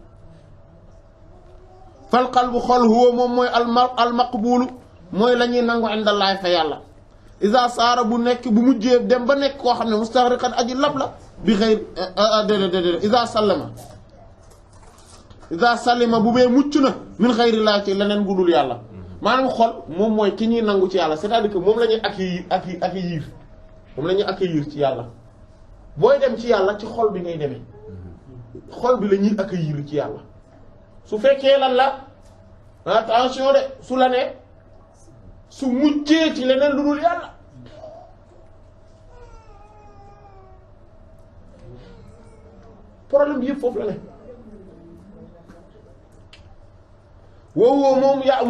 fal qalbu xol huwa moom mooy al maqbulu mooy la ñuy nangu indallahi fa yàlla isa saara bu nekk bu mujjee dem ba nekk koo xam ne mustaghriqan aji lab la bi xëy déedéet isa salima bu bee mucc na min xayri laa ci leneen bu dul yàlla maanaam xol moom mooy ki ñuy nangu ci yàlla c'est-à-dire que moom la ñuy accueillir moom la ñuy accueillir ci yàlla booy dem ci yàlla ci xol bi ngay demee xol bi la ñuy accueillir ci yàlla su fekkee lan la attention de su la ne su muccee ci leneen lu dul yàlla problème bi yëpp foofu la ne woowoo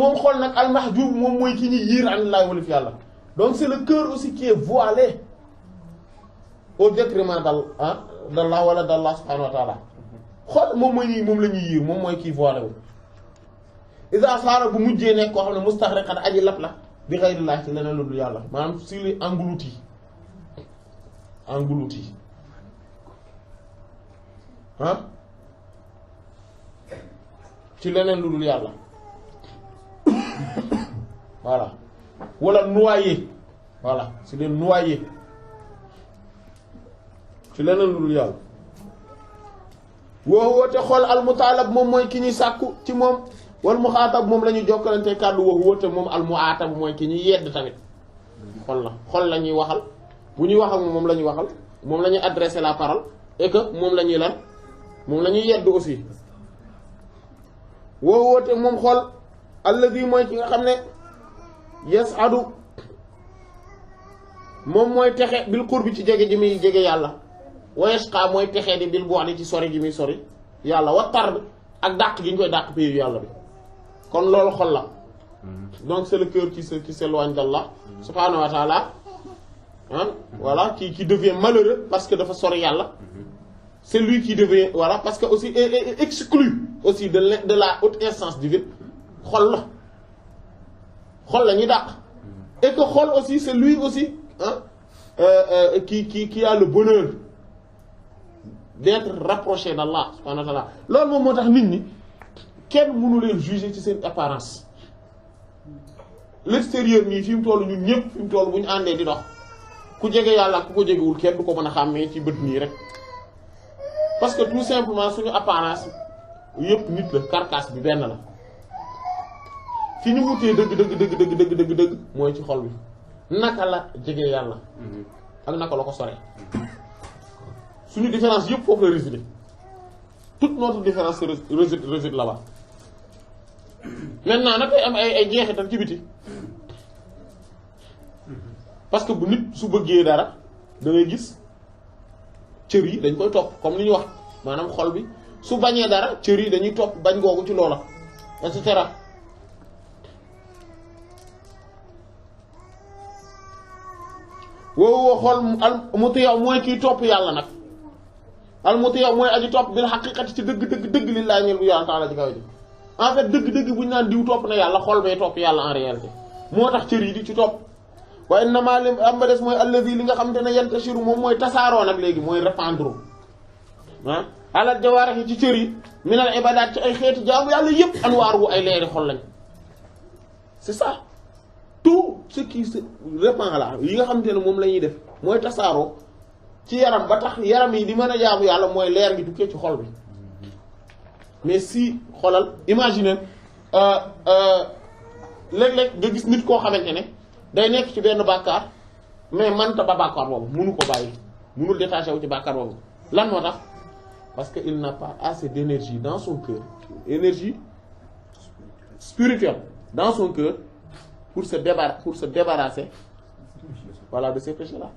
moom xool nag al-mahjub moom mooy ki ñuy yiir anillaahi walif yàlla donc c'est le cœur aussi qui est voilé au détriment d'Allah wala d'Allah subhanahu wa ta'ala xool moom la ñuy yiir moom mooy kii voilé wu isa saara bu mujjee nekk koo xam ne mustaghriqan aji lap la bi ghayrillah ci leneen lu dul yàlla maanaam si li englouti ci leneen lu dul yàlla voilà wala noyé voilà c'est des noyés ci leneen lu dul yàlla woowu te xool al mutaalab moom mooy ki ñuy sàkku ci moom wal muxaatab moom la ñuy jokkalante kàddu woowu te moom al muaatab mooy ki ñuy yedd tamit xol la ñuy waxal bu ñuy wax ak moom la ñuy waxal moom la ñuy adresser la parole et que moom la ñuy lan moom la ñuy yedd aussi woowu te moom xol alladhi mooy ki nga xam ne yas'adu moom mooy texe bil qurbi ci jege ji muy jege yàlla wa yashqa mooy texe di bil bu'di ci sori ji muy sori yàlla wa tard ak dàq gi ñu koy dàq payu yàlla bi kon loolu xol la donc c'est le cœur qui s'éloigne d'Allah subhanahu wa ta'ala hein voilà qui devient malheureux parce que dafa sori yàlla c'est lui qui devient voilà parce que aussi est exclu aussi de la haute instance divine xol la ñuy dàq et que xol aussi c'est lui aussi hein qui a le bonheur d'être rapproché d'Allah subhanahu wa ta'ala loolu moom moo tax nit ñi kenn mënu leen juger ci seen apparence l'extérieur nii fi mu toll ñun ñëpp fi mu toll bu ñu àndee di dox ku jege yàlla ku ko jegewul kenn du ko mën a xàmmee ci bët nii rek parce que tout simplement suñu apparence yëpp nit la carcasse bi benn la fi ñu wutee dëgg mooy ci xol bi naka la jege yàlla ak naka la ko sore suñu différence yëpp foofu la résider toute notre différence réside là-bas maintenant nag day am ay jeexital ci biti parce que bu nit su bëggee dara da ngay gis cër yi dañ koy topp comme li ñu wax maanaam xol bi su bañee dara cër yi dañuy topp bañ googu ci loola et cetera woowu xool al mutiya mooy kiy topp yàlla nag al mutiya mooy aji topp bil haqiqati ci dëgg lillahi ñeel bu yàlla taala ci kaw ji en fait dëgg bu ñu naan diw topp na yàlla xol bay topp yàlla en réalité moo tax cër yi di ci topp waaye innamaa lim am ba des mooy allazi li nga xamante ne yantashiru moom mooy tasaaroo nag léegi mooy répandre ah ala jawaarih ci cër yi minal ibadaat ci ay xeeti jaamu yàlla yëpp anwaar wu ay leeri xol lañ c'est ça tout ce qui se répand là yi nga xamante ne moom la ñuy def mooy tasaaroo ci yaram ba tax yaram yi di mën a jaamu yàlla mooy leer gi tukkee ci xol bi mais si xolal imagine léeg-léeg nga gis nit koo xamante ne day nekk ci benn bàkkaar mais manta ba bàkkaar boobu munu ko bàyyi munul détaché wu ci bàkkaar boobu lan moo tax parce que il n'a pas assez d'énergie dans son cœur énergie spirituelle dans son cœur pour se débarrasser voilà de ces péchés là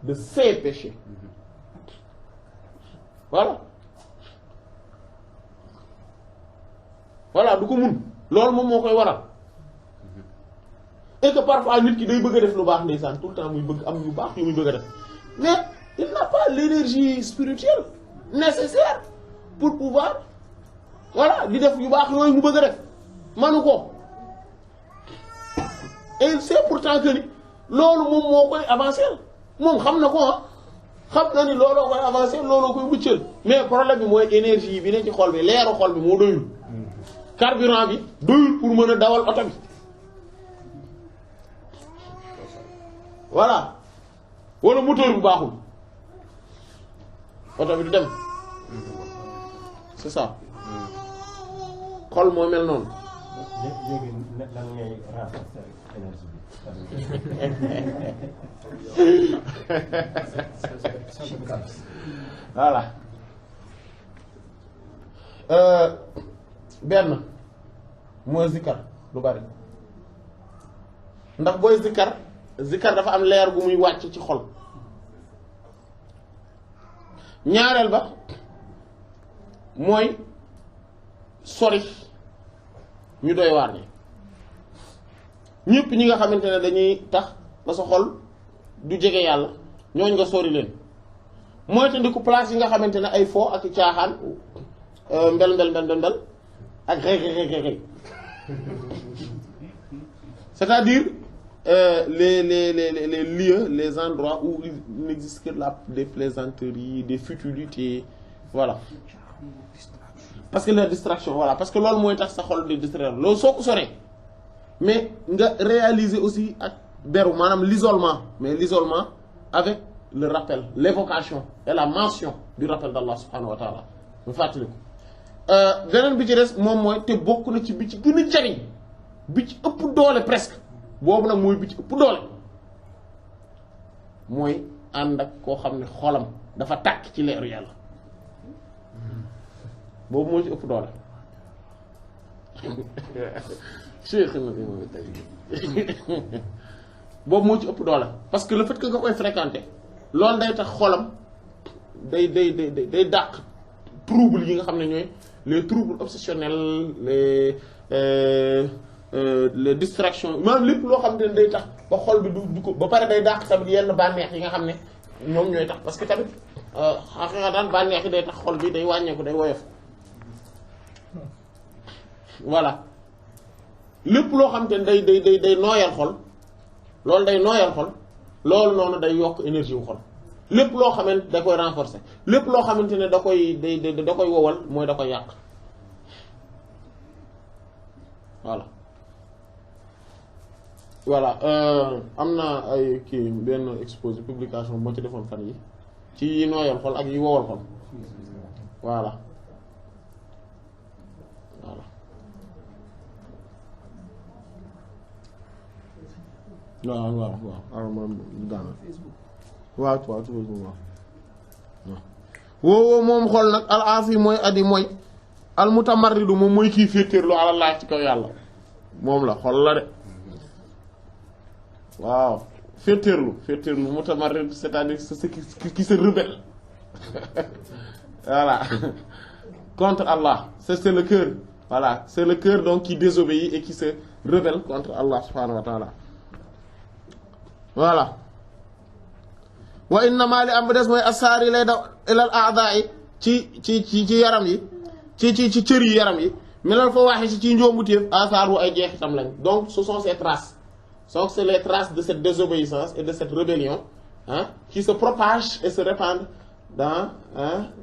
de ces péchés voilà du ko mun loolu moom moo koy waral et que parfois nit ki day bëgg a def lu baax ndeysaan tout le temps muy bëgg am yu baax yu muy bëgg a def mais il n'a pas l'énergie spirituelle nécessaire pour pouvoir voilà di def yu baax yooyu mu bëgg a def manu ko et il sait pourtant que ni loolu moom moo koy avancer moom xam na ko ah xam na ni looloo koy avancer looloo koy muccal mais problème bi mooy énergie bi ne ci xol bi leeru xol bi moo doyul carburant bi doyul pour mën a dawal oto bi voilà wala moteur bu baaxul oto bi du dem c'est ça xol moo mel noonu. léegi lan ngay renforcer énergie bi. voilà benn mooy zikkar lu bari ndax booy zikkar dafa am leer gu muy wàcc ci xol ñaareel ba mooy sori ñu doy waar ñi ñépp ñi nga xamante ne dañuy tax ba sa xol du jege yàlla ñooñ nga sori leen mooy te ndiku place yi nga xamante ne ay fo ak caaxaan mbel ak reg c'est-à-dire les lieux, les endroits où il n'existe que des plaisanteries, des futilités, voilà. Parce que la distraction, voilà, parce que loolu mooy tax sa xol di distraire loolu soo ko soree mais nga réaliser aussi ak beru maanaam l'isolement mais l'isolement avec le rappel, l'évocation et la mention du rappel d'Allah subhanahu wa ta'ala mu fàttali ko beneen bi ci des moom mooy te bokk na ci bi ci gën a jariñ bi ci ëpp doole presque boobu nag mooy bi ci ëpp doole mooy ànd ak koo xam ne xolam dafa tàkk ci leeru yàlla boobu moo ci ëpp doole boobu moo ci ëpp doole parce que le fait que nga koy fréquenter loolu day tax xolam day dàq troubles yi nga xam ne ñooy les troubles obsessionnels les distractions maanaam lépp loo xam ne day tax ba xol bi du ko ba pare day dàq tamit yenn bànneex yi nga xam ne ñoom ñooy tax parce que tamit xaqiqa daan bànneex yi day tax xol bi day wàññeeku day woyof voilà lépp loo xam te ne day nooyal xol loolu day nooyal xol loolu noonu day yokk énergie wu xol lépp loo xamante da koy renforcer lépp loo xamante ne da koy da koy wowal mooy da koy yàq voilà am na ay kii benn exposé publication moo ci defoon fan yi ci yi nooyal xol ak yi wowal xol voilà waaw woowu moom xol nag al afi mooy adi mooy al mutamarridu moom mooy kii féetéerlu ala Allah ci kaw yàlla moom la xol la de waaw féetéerlu mutamarrid c'est-à-dire c'est qui se rebelle voilà contre Allah c'est le cœur voilà c'est le cœur donc qui désobéit et qui se rebelle contre Allah subhanahu wa ta'ala voilà wa innama li am ba des mooy asaari lay daw ilal a'da'i ci yaram yi ci cër yi yaram yi melal fa waaxe ci njombuteef asaaru ay jeexitam lañ donc ce sont ces traces donc c'est les traces de cette désobéissance et de cette rébellion qui se propagent et se répandent dans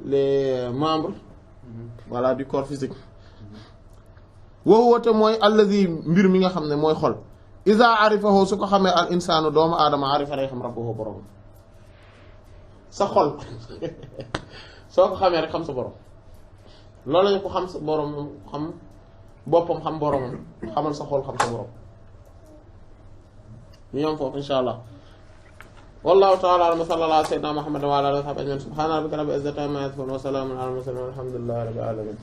les membres voilà du corps physique woowu woote mooy allazi mbir mi nga xam ne mooy xol iza arifahu su ko xamee al insaanu doomu aadama arifa day xam rabbahu borom sa xol soo ko xamee rek xam sa borom loolu lañu ko xam sa borom xam boppam xam boromam xamal sa xol xam sa borom ñu yom foofu insha allah wallahu ta'ala a'lam wa sallallahu ala sayyidina muhammadin wa ala alihi wa sahbihi ajma'in subhana rabbika rabbil izzati amma yasifun wa salamun ala al mursalin walhamdulillahi rabbil alamin